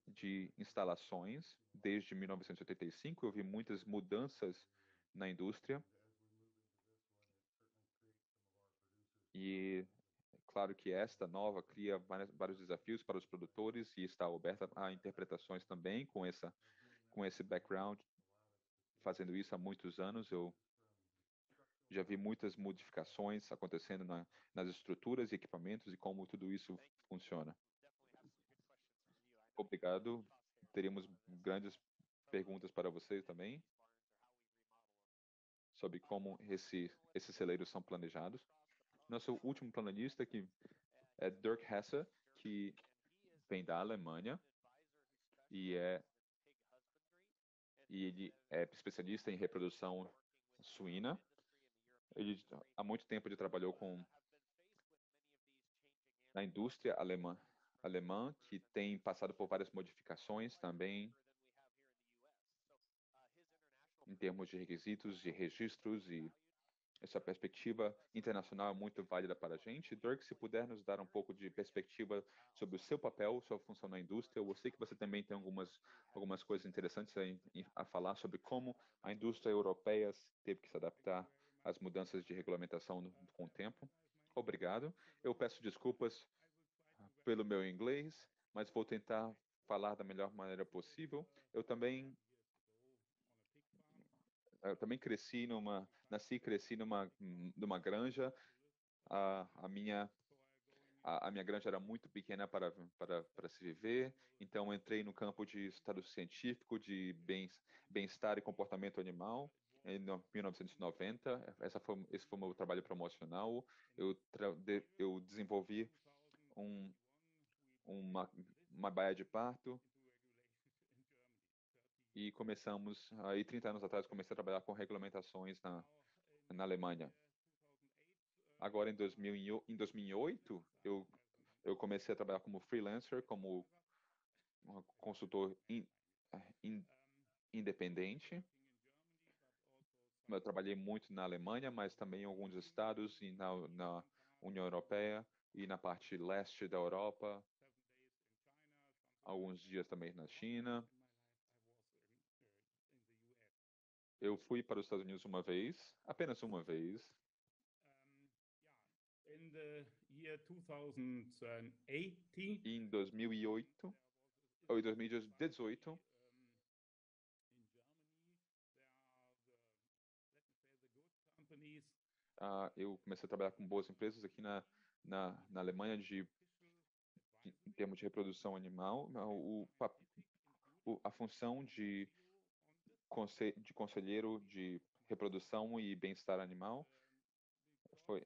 S1: de instalações desde 1985. Eu vi muitas mudanças na indústria. E claro que esta nova cria vários desafios para os produtores e está aberta a interpretações também com esse background. Fazendo isso há muitos anos, eu já vi muitas modificações acontecendo nas estruturas e equipamentos e como tudo isso funciona. Obrigado. Teríamos grandes perguntas para vocês também sobre como esses celeiros são planejados. Nosso último planejista que é Dirk Hesse, que vem da Alemanha e ele é especialista em reprodução suína. Ele há muito tempo ele trabalhou na indústria alemã, que tem passado por várias modificações também em termos de requisitos, de registros, e essa perspectiva internacional é muito válida para a gente. Dirk, se puder nos dar um pouco de perspectiva sobre o seu papel, sua função na indústria. Eu sei que você também tem algumas coisas interessantes a falar sobre como a indústria europeia teve que se adaptar às mudanças de regulamentação com o tempo. Obrigado. Eu peço desculpas pelo meu inglês, mas vou tentar falar da melhor maneira possível. Eu também nasci e cresci numa granja. A minha granja era muito pequena para se viver, então entrei no campo de estado científico, de bem-estar e comportamento animal, em 1990. Esse foi o meu trabalho promocional. Eu desenvolvi uma baia de parto e aí 30 anos atrás, comecei a trabalhar com regulamentações na Alemanha. Agora, em 2008, eu comecei a trabalhar como freelancer, como consultor independente. Eu trabalhei muito na Alemanha, mas também em alguns estados e na União Europeia e na parte leste da Europa, alguns dias também na China. Eu fui para os Estados Unidos uma vez, apenas uma vez. Em 2008 ou em 2018, eu comecei a trabalhar com boas empresas aqui na Alemanha em termos de reprodução animal. A função de conselheiro de reprodução e bem-estar animal foi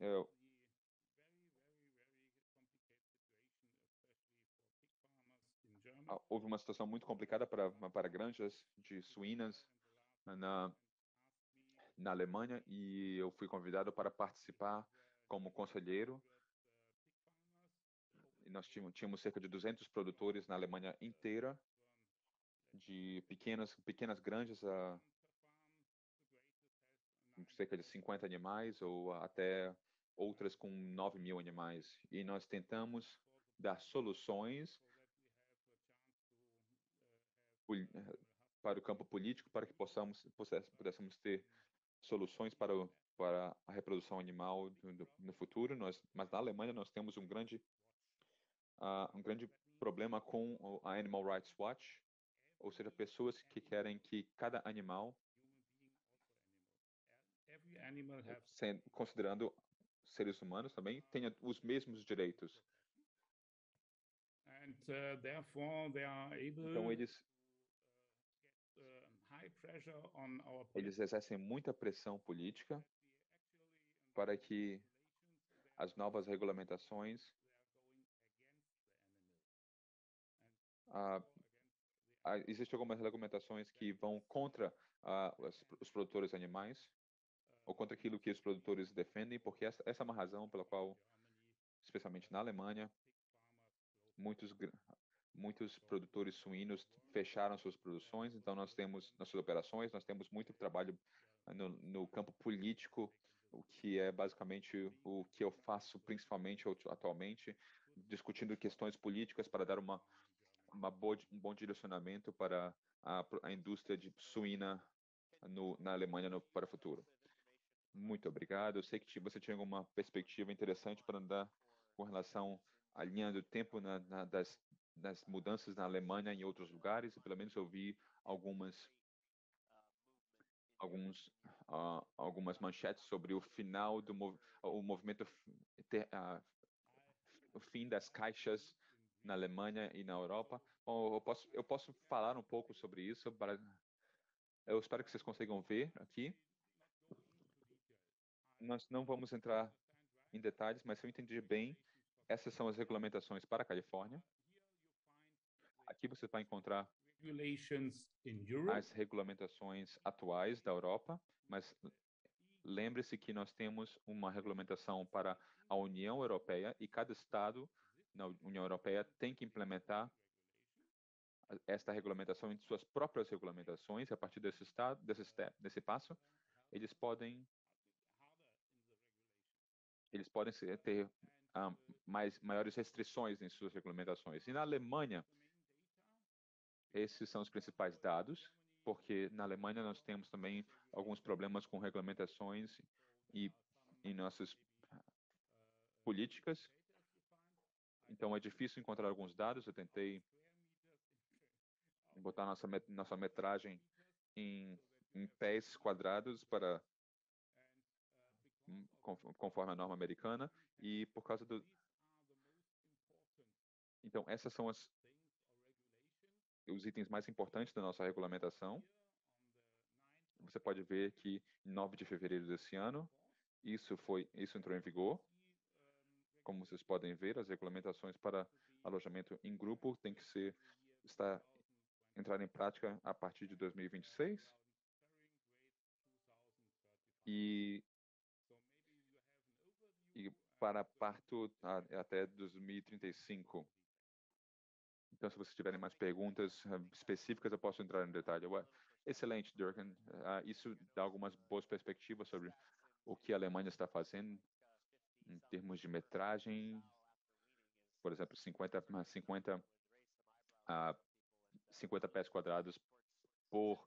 S1: houve uma situação muito complicada para granjas de suínas na Alemanha, e eu fui convidado para participar como conselheiro. E nós tínhamos cerca de 200 produtores na Alemanha inteira, de pequenas granjas a cerca de 50 animais ou até outras com 9.000 animais. E nós tentamos dar soluções para o campo político, para que pudéssemos ter soluções para a reprodução animal no futuro. Mas na Alemanha nós temos um grande problema com a Animal Rights Watch, ou seja, pessoas que querem que cada animal, considerando seres humanos também, tenha os mesmos direitos. Então eles exercem muita pressão política para que as novas regulamentações existem algumas regulamentações que vão contra os produtores animais, ou contra aquilo que os produtores defendem, porque essa é uma razão pela qual, especialmente na Alemanha, muitos produtores suínos fecharam suas produções. Então nós temos nas suas operações, nós temos muito trabalho no campo político, o que é basicamente o que eu faço principalmente atualmente, discutindo questões políticas para dar um bom direcionamento para a indústria de suína na Alemanha para o futuro. Muito obrigado. Eu sei que você tinha alguma perspectiva interessante para dar com relação à linha do tempo das mudanças na Alemanha e em outros lugares, e pelo menos eu vi algumas manchetes sobre o final do movimento, o fim das caixas na Alemanha e na Europa. Bom, eu posso falar um pouco sobre isso. Eu espero que vocês consigam ver aqui. Nós não vamos entrar em detalhes, mas se eu entendi bem, essas são as regulamentações para a Califórnia. Aqui você vai encontrar as regulamentações atuais da Europa, mas lembre-se que nós temos uma regulamentação para a União Europeia, e cada estado na União Europeia tem que implementar esta regulamentação em suas próprias regulamentações. E a partir desse passo, eles podem ter maiores restrições em suas regulamentações. E na Alemanha, esses são os principais dados, porque na Alemanha nós temos também alguns problemas com regulamentações e em nossas políticas. Então é difícil encontrar alguns dados. Eu tentei botar nossa metragem em pés quadrados conforme a norma americana, e por causa Então essas são os itens mais importantes da nossa regulamentação. Você pode ver que em 9 de fevereiro desse ano, isso entrou em vigor. Como vocês podem ver, as regulamentações para alojamento em grupo têm que entrar em prática a partir de 2026. E para parto até 2035. Então, se vocês tiverem mais perguntas específicas, eu posso entrar em detalhe. Excelente, Durkan. Isso dá algumas boas perspectivas sobre o que a Alemanha está fazendo em termos de metragem. Por exemplo, 50 pés quadrados por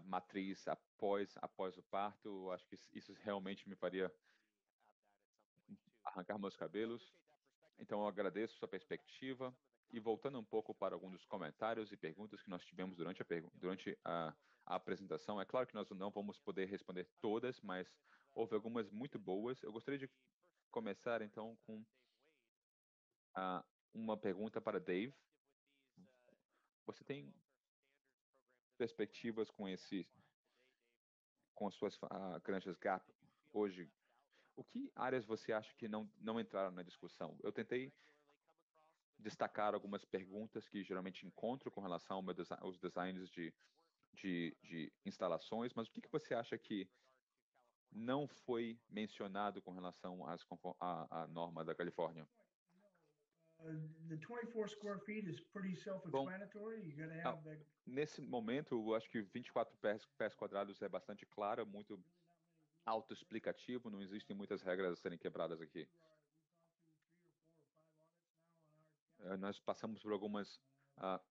S1: matriz após o parto. Eu acho que isso realmente me faria arrancar meus cabelos. Então, eu agradeço sua perspectiva. E voltando um pouco para alguns dos comentários e perguntas que nós tivemos durante a apresentação, é claro que nós não vamos poder responder todas, mas houve algumas muito boas. Eu gostaria de começar, então, com uma pergunta para Dave. Você tem perspectivas com as suas granjas GAP hoje? O que áreas você acha que não entraram na discussão? Eu tentei destacar algumas perguntas que geralmente encontro com relação aos designs de instalações, mas o que você acha que não foi mencionado com relação à norma da Califórnia?
S4: The 24 square feet is pretty self-explanatory. You're going to have the...
S1: Nesse momento, eu acho que 24 pés quadrados é bastante claro, muito autoexplicativo, não existem muitas regras a serem quebradas aqui. Nós passamos por algumas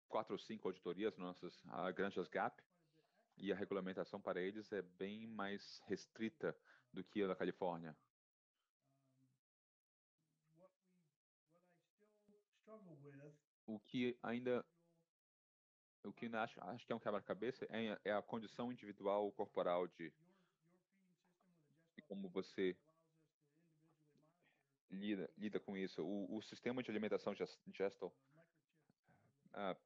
S1: 4 ou 5 auditorias nas nossas granjas GAP, e a regulamentação para eles é bem mais restrita do que a da Califórnia. O que ainda acho que é um quebra-cabeça é a condição individual corporal de como você lida com isso. O sistema de alimentação Gestal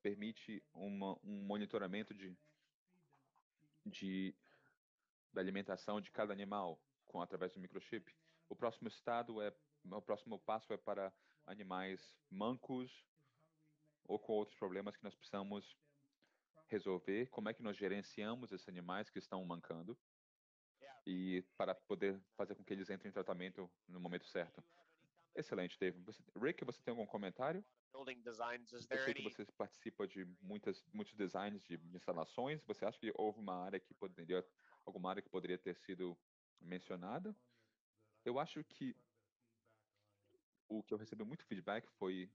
S1: permite um monitoramento da alimentação de cada animal através do microchip. O próximo passo é para animais mancos ou com outros problemas que nós precisamos resolver. Como é que nós gerenciamos esses animais que estão mancando e para poder fazer com que eles entrem em tratamento no momento certo. Excelente, Dave. Rick, você tem algum comentário? Eu sei que você participa de muitos designs de instalações. Você acha que houve alguma área que poderia ter sido mencionada? Eu acho que o que eu recebi muito feedback foi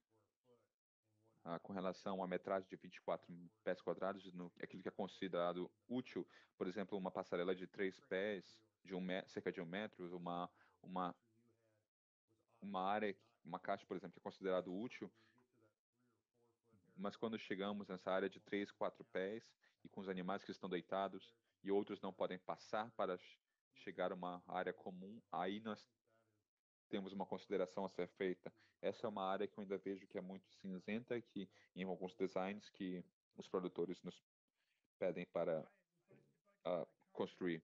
S1: com relação à metragem de 24 pés quadrados, aquilo que é considerado útil, por exemplo, uma passarela de 3 pés, cerca de 1 metro, uma área, uma caixa, por exemplo, que é considerado útil, mas quando chegamos nessa área de 3, 4 pés, e com os animais que estão deitados, e outros não podem passar para chegar a uma área comum, aí nós temos uma consideração a ser feita. Essa é uma área que eu ainda vejo que é muito cinzenta, que em alguns designs que os produtores nos pedem para construir.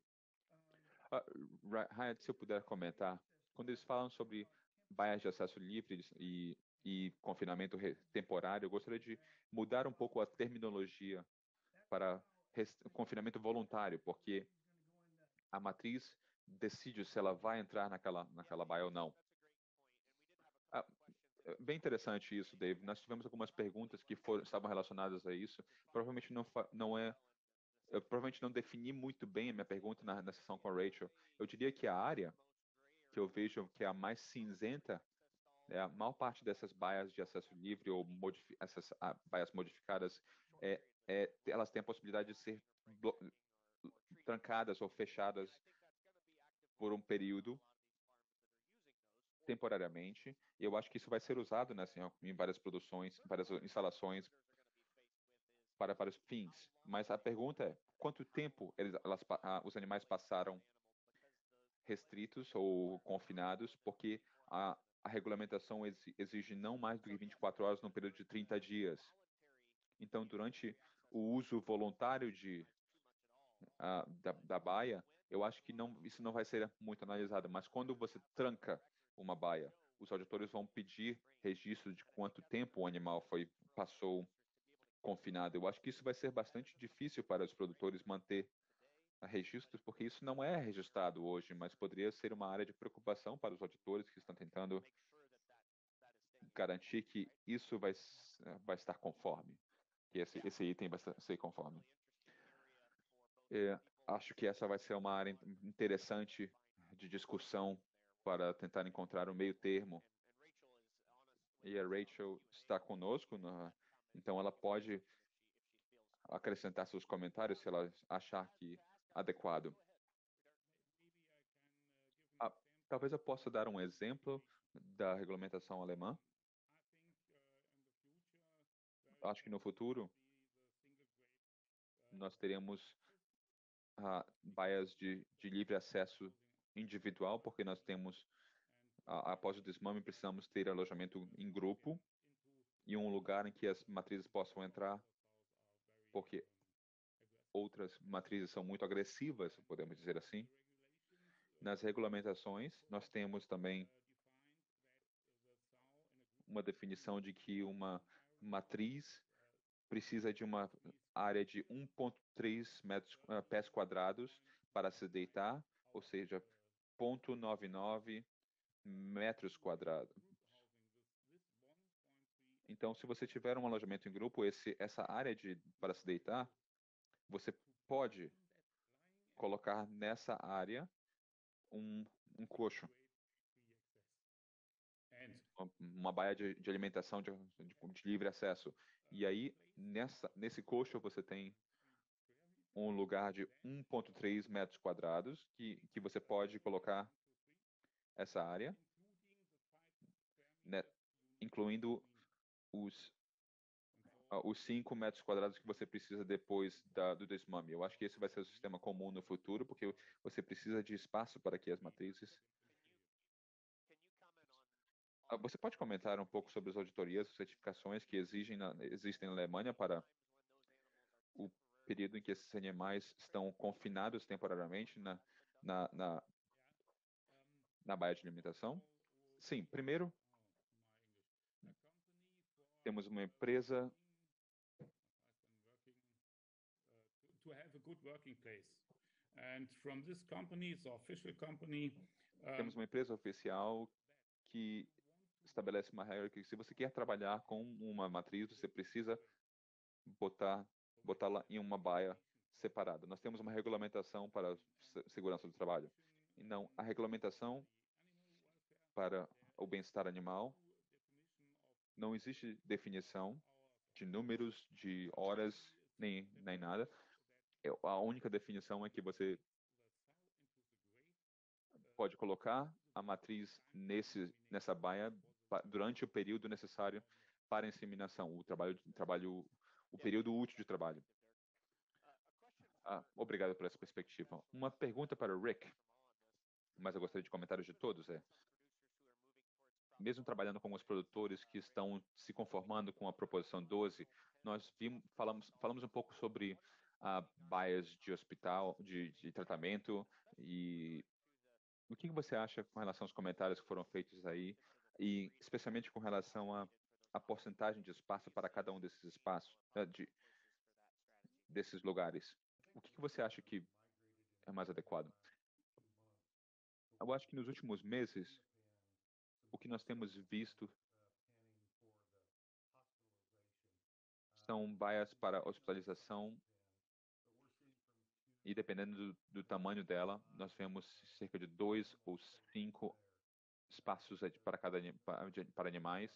S1: Ryan, se eu puder comentar, quando eles falam sobre baias de acesso livre e confinamento temporário, eu gostaria de mudar um pouco a terminologia para confinamento voluntário, porque a matriz decide se ela vai entrar naquela baia ou não. Bem interessante isso, Dave. Nós tivemos algumas perguntas que estavam relacionadas a isso. Provavelmente eu provavelmente não defini muito bem a minha pergunta na sessão com a Rachel. Eu diria que a área que eu vejo que é a mais cinzenta, a maior parte dessas baias de acesso livre ou essas baias modificadas, elas têm a possibilidade de ser trancadas ou fechadas por um período, temporariamente. E eu acho que isso vai ser usado em várias produções, várias instalações para vários fins. Mas a pergunta é, quanto tempo os animais passaram restritos ou confinados, porque a regulamentação exige não mais do que 24 horas num período de 30 dias. Então, durante o uso voluntário da baia, eu acho que isso não vai ser muito analisado, mas quando você tranca uma baia, os auditores vão pedir registro de quanto tempo o animal passou confinado. Eu acho que isso vai ser bastante difícil para os produtores manter registros, porque isso não é registrado hoje, mas poderia ser uma área de preocupação para os auditores que estão tentando garantir que isso vai estar conforme, que esse item vai ser conforme. Acho que essa vai ser uma área interessante de discussão para tentar encontrar um meio termo. E a Rachel está conosco, então ela pode acrescentar seus comentários se ela achar que adequado. Talvez eu possa dar um exemplo da regulamentação alemã. acho que no futuro nós teremos baias de livre acesso individual, porque nós temos, após o desmame, precisamos ter alojamento em grupo e um lugar em que as matrizes possam entrar, porque outras matrizes são muito agressivas, podemos dizer assim. Nas regulamentações, nós temos também uma definição de que uma matriz precisa de uma área de 1,3 pés quadrados para se deitar, ou seja, 0,99 metros quadrados. Então, se você tiver um alojamento em grupo, essa área para se deitar, você pode colocar nessa área um coxo, uma baia de alimentação de livre acesso. E aí, nesse coxo, você tem um lugar de 1,3 metros quadrados que você pode colocar essa área, né, incluindo os 5 metros quadrados que você precisa depois do desmame. Eu acho que esse vai ser o sistema comum no futuro, porque você precisa de espaço para que as matrizes... Você pode comentar um pouco sobre as auditorias, as certificações que existem na Alemanha para o período em que esses animais estão confinados temporariamente na baia de alimentação? Sim, primeiro, temos uma empresa...
S5: To have a good working place. And from this company, the official company,
S1: temos uma empresa oficial que estabelece uma regra que se você quer trabalhar com uma matriz, você precisa botá-la em uma baia separada. Nós temos uma regulamentação para segurança do trabalho. E não, a regulamentação para o bem-estar animal, não existe definição de números, de horas, nem nada. A única definição é que você pode colocar a matriz nessa baia durante o período necessário para a inseminação, o período útil de trabalho. Obrigado por essa perspectiva. Uma pergunta para o Rick, mas eu gostaria de comentários de todos. Mesmo trabalhando com os produtores que estão se conformando com a proposição 12, nós falamos um pouco sobre baias de hospital, de tratamento, e o que você acha com relação aos comentários que foram feitos aí, e especialmente com relação à porcentagem de espaço para cada um desses espaços, desses lugares? O que você acha que é mais adequado? Eu acho que nos últimos meses, o que nós temos visto são baias para hospitalização e, dependendo do tamanho dela, nós vemos cerca de 2 ou 5 espaços para animais.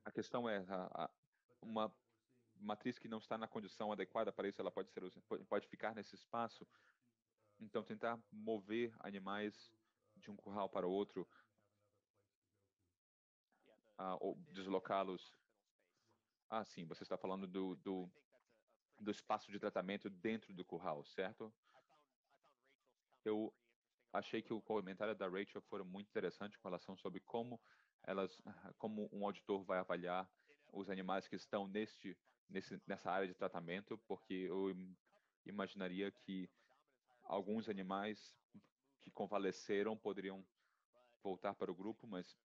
S1: A questão é uma matriz que não está na condição adequada para isso, ela pode ficar nesse espaço. Então, tentar mover animais de um curral para outro, ou deslocá-los. Sim, você está falando do espaço de tratamento dentro do curral, certo? Eu achei que o comentário da Rachel foi muito interessante com relação sobre como um auditor vai avaliar os animais que estão nessa área de tratamento, porque eu imaginaria que alguns animais que convalesceram poderiam voltar para o grupo, mas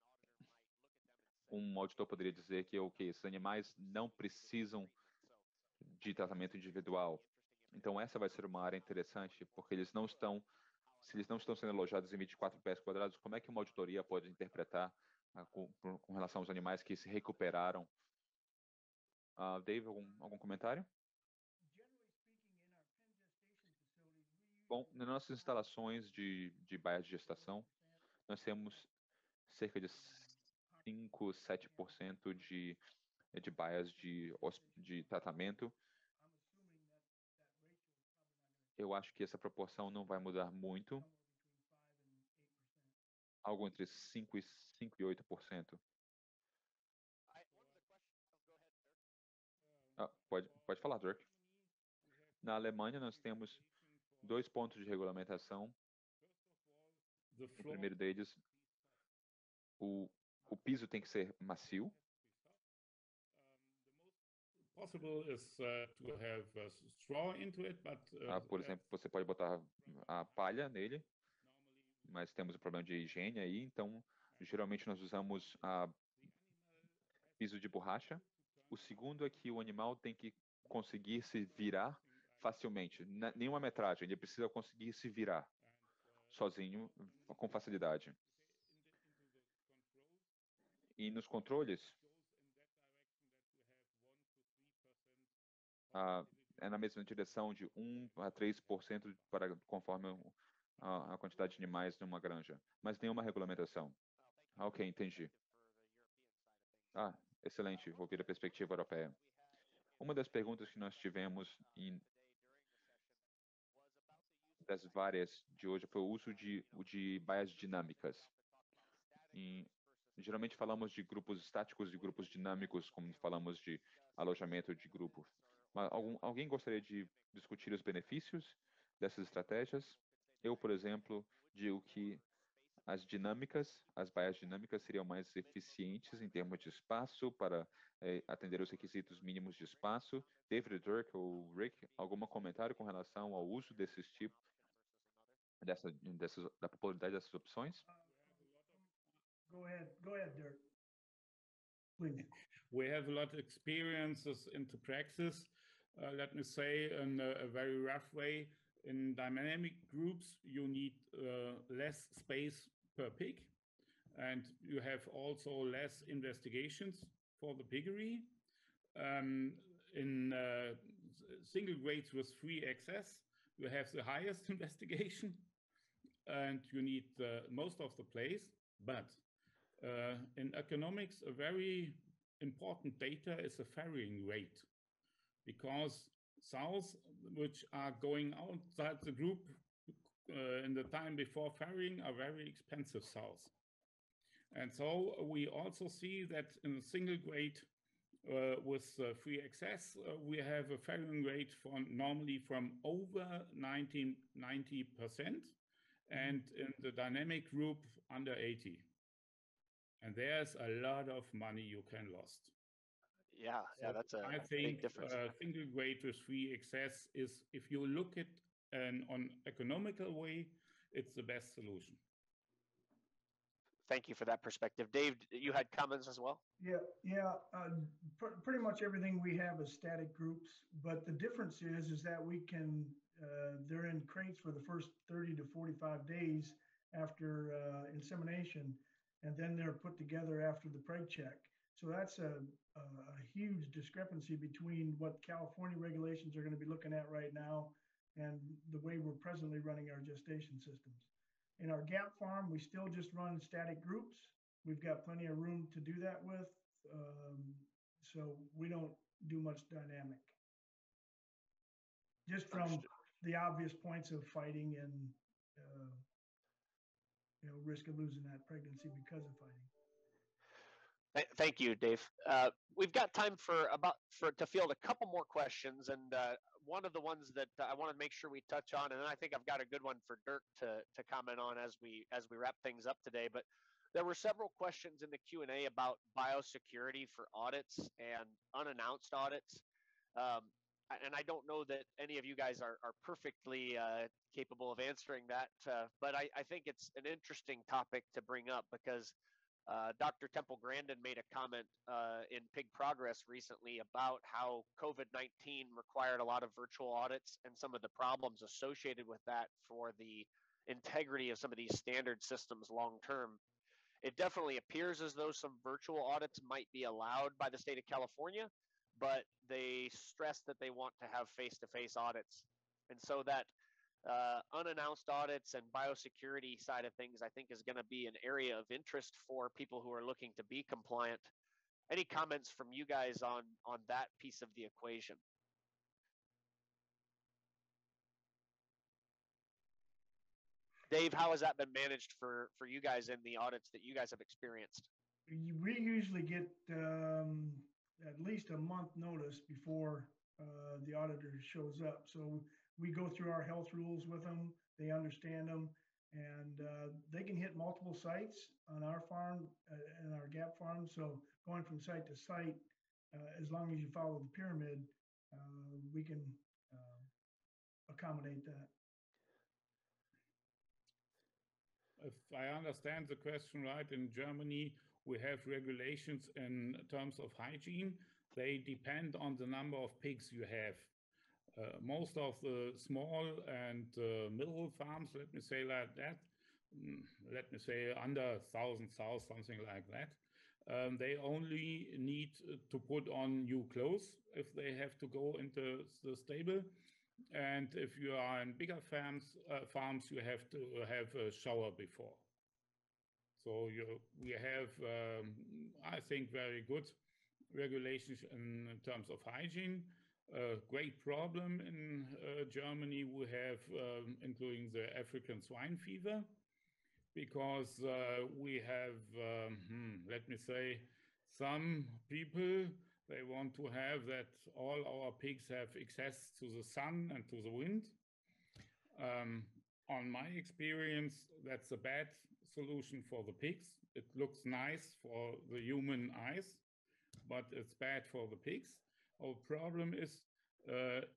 S1: um auditor poderia dizer que, esses animais não precisam de tratamento individual. Então, essa vai ser uma área interessante, porque se eles não estão sendo alojados em 24 pés quadrados, como é que uma auditoria pode interpretar com relação aos animais que se recuperaram? Dave, algum comentário? Bom, nas nossas instalações de baias de gestação, nós temos cerca de 5, 7% de baias de tratamento. Eu acho que essa proporção não vai mudar muito. algo entre 5 e 8%. Pode falar, Dirk. Na Alemanha, nós temos 2 pontos de regulamentação. O primeiro deles, o piso tem que ser macio.
S5: Possible is to have straw into it, but
S1: por exemplo, você pode botar a palha nele, mas temos o problema de higiene aí, então geralmente nós usamos piso de borracha. O segundo é que o animal tem que conseguir se virar facilmente, nenhuma metragem, ele precisa conseguir se virar sozinho com facilidade. E nos controles, é na mesma direção de 1 a 3% conforme a quantidade de animais numa granja, mas nenhuma regulamentação. Ok, entendi. Excelente, vou ouvir a perspectiva europeia. Uma das perguntas que nós tivemos das várias de hoje foi o uso de baias dinâmicas. Geralmente falamos de grupos estáticos e grupos dinâmicos, como falamos de alojamento de grupos. Mas alguém gostaria de discutir os benefícios dessas estratégias? Eu, por exemplo, digo que as baias dinâmicas seriam mais eficientes em termos de espaço para atender os requisitos mínimos de espaço. David, Dirk ou Rick, algum comentário com relação ao uso desses tipos, da popularidade dessas opções?
S4: Go ahead, Dirk. Please.
S5: We have a lot of experiences into praxis. Let me say in a very rough way, in dynamic groups, you need less space per pig, and you have also less investigations for the piggery. In single grades with free access, you have the highest investigation, and you need most of the place. But in economics, a very important data is the farrowing rate, because sows which are going outside the group in the time before farrowing are very expensive sows. And so we also see that in a single grade with free access, we have a farrowing rate normally from over 90%, and in the dynamic group under 80. And there's a lot of money you can lose.
S3: Yeah, that's a big difference.
S5: I think single grade with free access is, if you look at on economical way, it's the best solution.
S3: Thank you for that perspective. Dave, you had comments as well?
S4: Yeah. Pretty much everything we have is static groups, but the difference is that we can, they're in crates for the first 30 to 45 days after insemination, and then they're put together after the preg check. So that's a huge discrepancy between what California regulations are going to be looking at right now and the way we're presently running our gestation systems. In our gap farm, we still just run static groups. We've got plenty of room to do that with. So we don't do much dynamic. Just from the obvious points of fighting and risk of losing that pregnancy because of fighting.
S3: Thank you, Dave. We've got time to field a couple more questions, and one of the ones that I want to make sure we touch on, and then I think I've got a good one for Dirk to comment on as we wrap things up today. But there were several questions in the Q&A about biosecurity for audits and unannounced audits. And I don't know that any of you guys are perfectly capable of answering that, but I think it's an interesting topic to bring up because Dr. Temple Grandin made a comment in Pig Progress recently about how COVID-19 required a lot of virtual audits and some of the problems associated with that for the integrity of some of these standard systems long term. It definitely appears as though some virtual audits might be allowed by the state of California, but they stress that they want to have face-to-face audits. And so that unannounced audits and biosecurity side of things, I think, is going to be an area of interest for people who are looking to be compliant. Any comments from you guys on that piece of the equation? Dave, how has that been managed for you guys in the audits that you guys have experienced?
S4: We usually get at least a month notice before the auditor shows up. So we go through our health rules with them. They understand them, and they can hit multiple sites on our farm and our GAP farm. So going from site to site, as long as you follow the pyramid, we can accommodate that.
S5: If I understand the question right, in Germany, we have regulations in terms of hygiene. They depend on the number of pigs you have. Most of the small and middle farms, let me say like that, let me say under 1,000 sows, something like that, they only need to put on new clothes if they have to go into the stable. And if you are in bigger farms, you have to have a shower before. So we have, I think, very good regulations in terms of hygiene. Great problem in Germany we have, including the African swine fever, because we have, let me say, some people, they want to have that all our pigs have access to the sun and to the wind. On my experience, that's a bad solution for the pigs. It looks nice for the human eyes, but it's bad for the pigs. Our problem is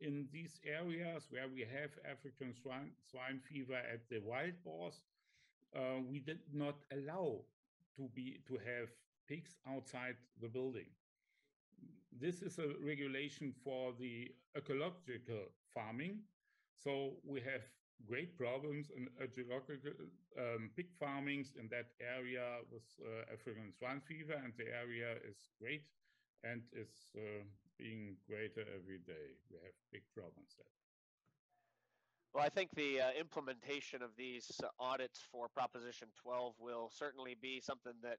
S5: in these areas where we have African swine fever at the wild boars, we did not allow to have pigs outside the building. This is a regulation for the ecological farming. So we have great problems in ecological pig farmings in that area with African swine fever, and the area is great and is being greater every day. We have big problems there.
S3: Well, I think the implementation of these audits for Proposition 12 will certainly be something that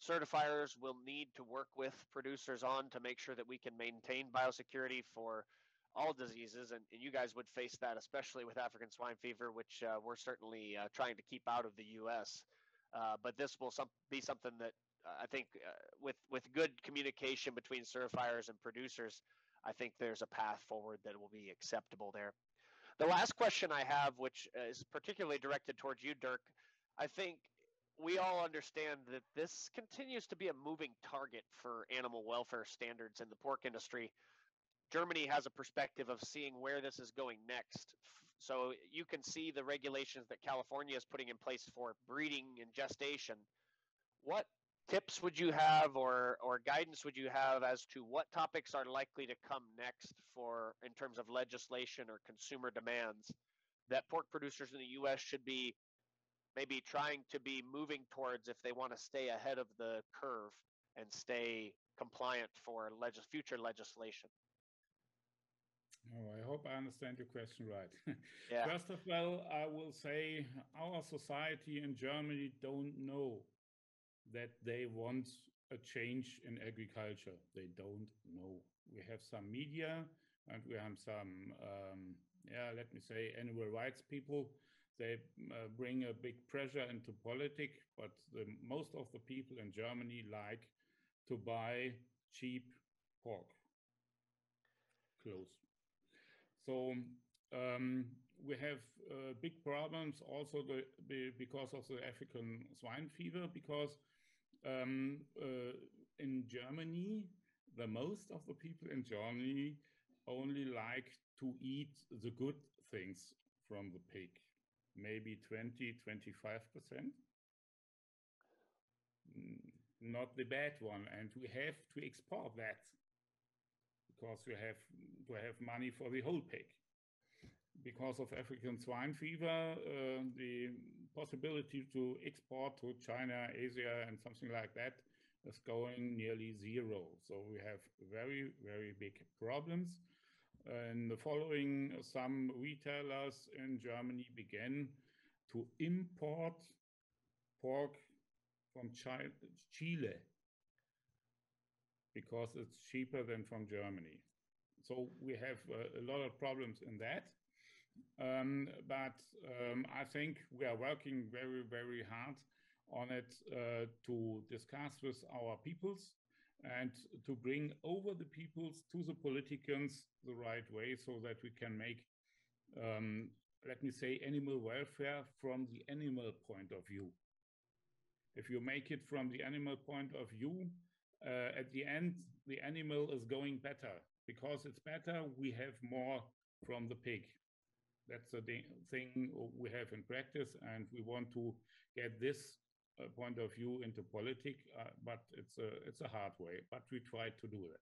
S3: certifiers will need to work with producers on to make sure that we can maintain biosecurity for all diseases. And you guys would face that, especially with African swine fever, which we're certainly trying to keep out of the U.S. But this will be something that I think with good communication between certifiers and producers, I think there's a path forward that will be acceptable there. The last question I have, which is particularly directed towards you, Dirk, I think we all understand that this continues to be a moving target for animal welfare standards in the pork industry. Germany has a perspective of seeing where this is going next. So you can see the regulations that California is putting in place for breeding and gestation. What tips would you have or guidance would you have as to what topics are likely to come next in terms of legislation or consumer demands that pork producers in the U.S. should be maybe trying to be moving towards if they want to stay ahead of the curve and stay compliant for future legislation?
S5: Oh, I hope I understand your question right.
S3: Yeah.
S5: First of all, I will say our society in Germany don't know that they want a change in agriculture. They don't know. We have some media and we have some, let me say, animal rights people. They bring a big pressure into politics, but most of the people in Germany like to buy cheap pork clothes. So we have big problems also because of the African swine fever, because in Germany, the most of the people in Germany only like to eat the good things from the pig, maybe 20, 25%. Not the bad one, and we have to export that because we have to have money for the whole pig. Because of African swine fever, the possibility to export to China, Asia, and something like that is going nearly zero. So we have very, very big problems. And the following, some retailers in Germany began to import pork from Chile because it's cheaper than from Germany. So we have a lot of problems in that. But I think we are working very, very hard on it to discuss with our peoples and to bring over the peoples to the politicians the right way, so that we can make, let me say, animal welfare from the animal point of view. If you make it from the animal point of view, at the end, the animal is going better. Because it's better, we have more from the pig. That's the thing we have in practice, and we want to get this point of view into politics, but it's a hard way, but we try to do it.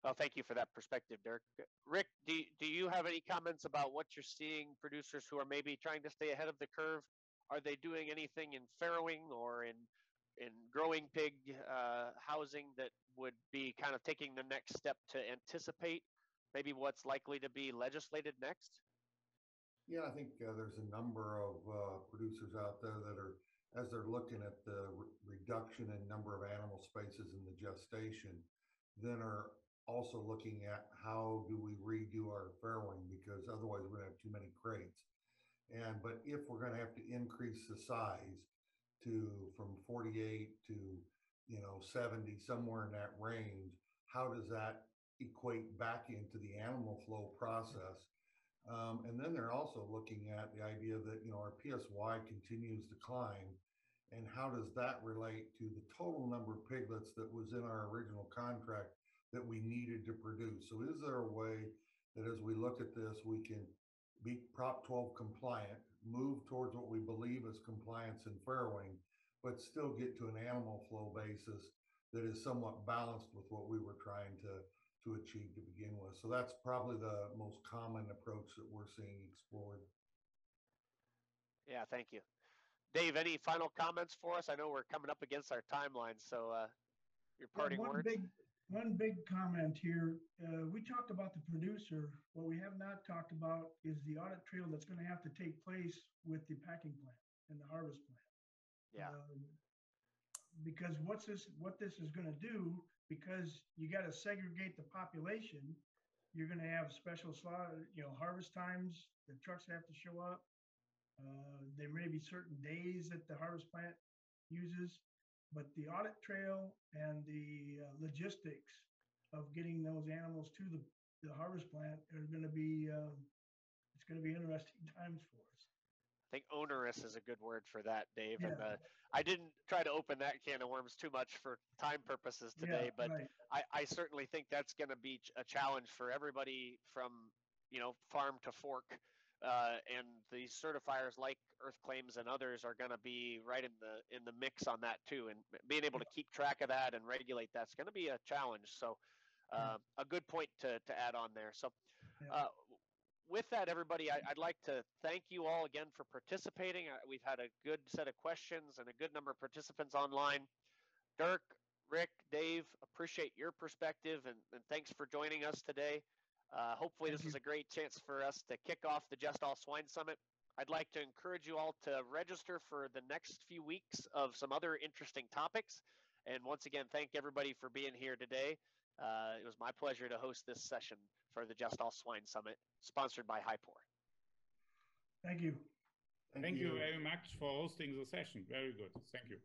S3: Well, thank you for that perspective, Dirk. Rick, do you have any comments about what you're seeing producers who are maybe trying to stay ahead of the curve? Are they doing anything in farrowing or in growing pig housing that would be kind of taking the next step to anticipate maybe what's likely to be legislated next?
S6: Yeah, I think there's a number of producers out there that are, as they're looking at the reduction in number of animal spaces in the gestation, then are also looking at how do we redo our farrowing, because otherwise we're gonna have too many crates. But if we're gonna have to increase the size from 48 to 70, somewhere in that range, how does that equate back into the animal flow process? And then they're also looking at the idea that our PSY continues to climb, and how does that relate to the total number of piglets that was in our original contract that we needed to produce? So is there a way that as we look at this, we can be Prop 12 compliant, move towards what we believe is compliance in farrowing, but still get to an animal flow basis that is somewhat balanced with what we were trying to achieve to begin with? So that's probably the most common approach that we're seeing explored.
S3: Yeah, thank you. Dave, any final comments for us? I know we're coming up against our timeline, so your parting words.
S4: One big comment here. We talked about the producer. What we have not talked about is the audit trail that's going to have to take place with the packing plant and the harvest plant.
S3: Yeah.
S4: Because what this is going to do, because you got to segregate the population, you're going to have special slaughter, harvest times. The trucks have to show up. There may be certain days that the harvest plant uses, but the audit trail and the logistics of getting those animals to the harvest plant are going to be it's going to be interesting times for us.
S3: I think onerous is a good word for that, Dave.
S4: Yeah.
S3: And I didn't try to open that can of worms too much for time purposes today, but
S4: right.
S3: I certainly think that's going to be a challenge for everybody from farm to fork. And the certifiers like Earth Claims and others are going to be right in the mix on that too, and being able to keep track of that and regulate that's going to be a challenge. So a good point to add on there. So with that, everybody, I'd like to thank you all again for participating. We've had a good set of questions and a good number of participants online. Dirk, Rick, Dave, appreciate your perspective, and thanks for joining us today. Hopefully this is a great chance for us to kick off the Just All Swine Summit. I'd like to encourage you all to register for the next few weeks of some other interesting topics. And once again, thank everybody for being here today. It was my pleasure to host this session for the Just All Swine Summit, sponsored by Hypor.
S4: Thank you.
S5: Thank you very much for hosting the session. Very good. Thank you.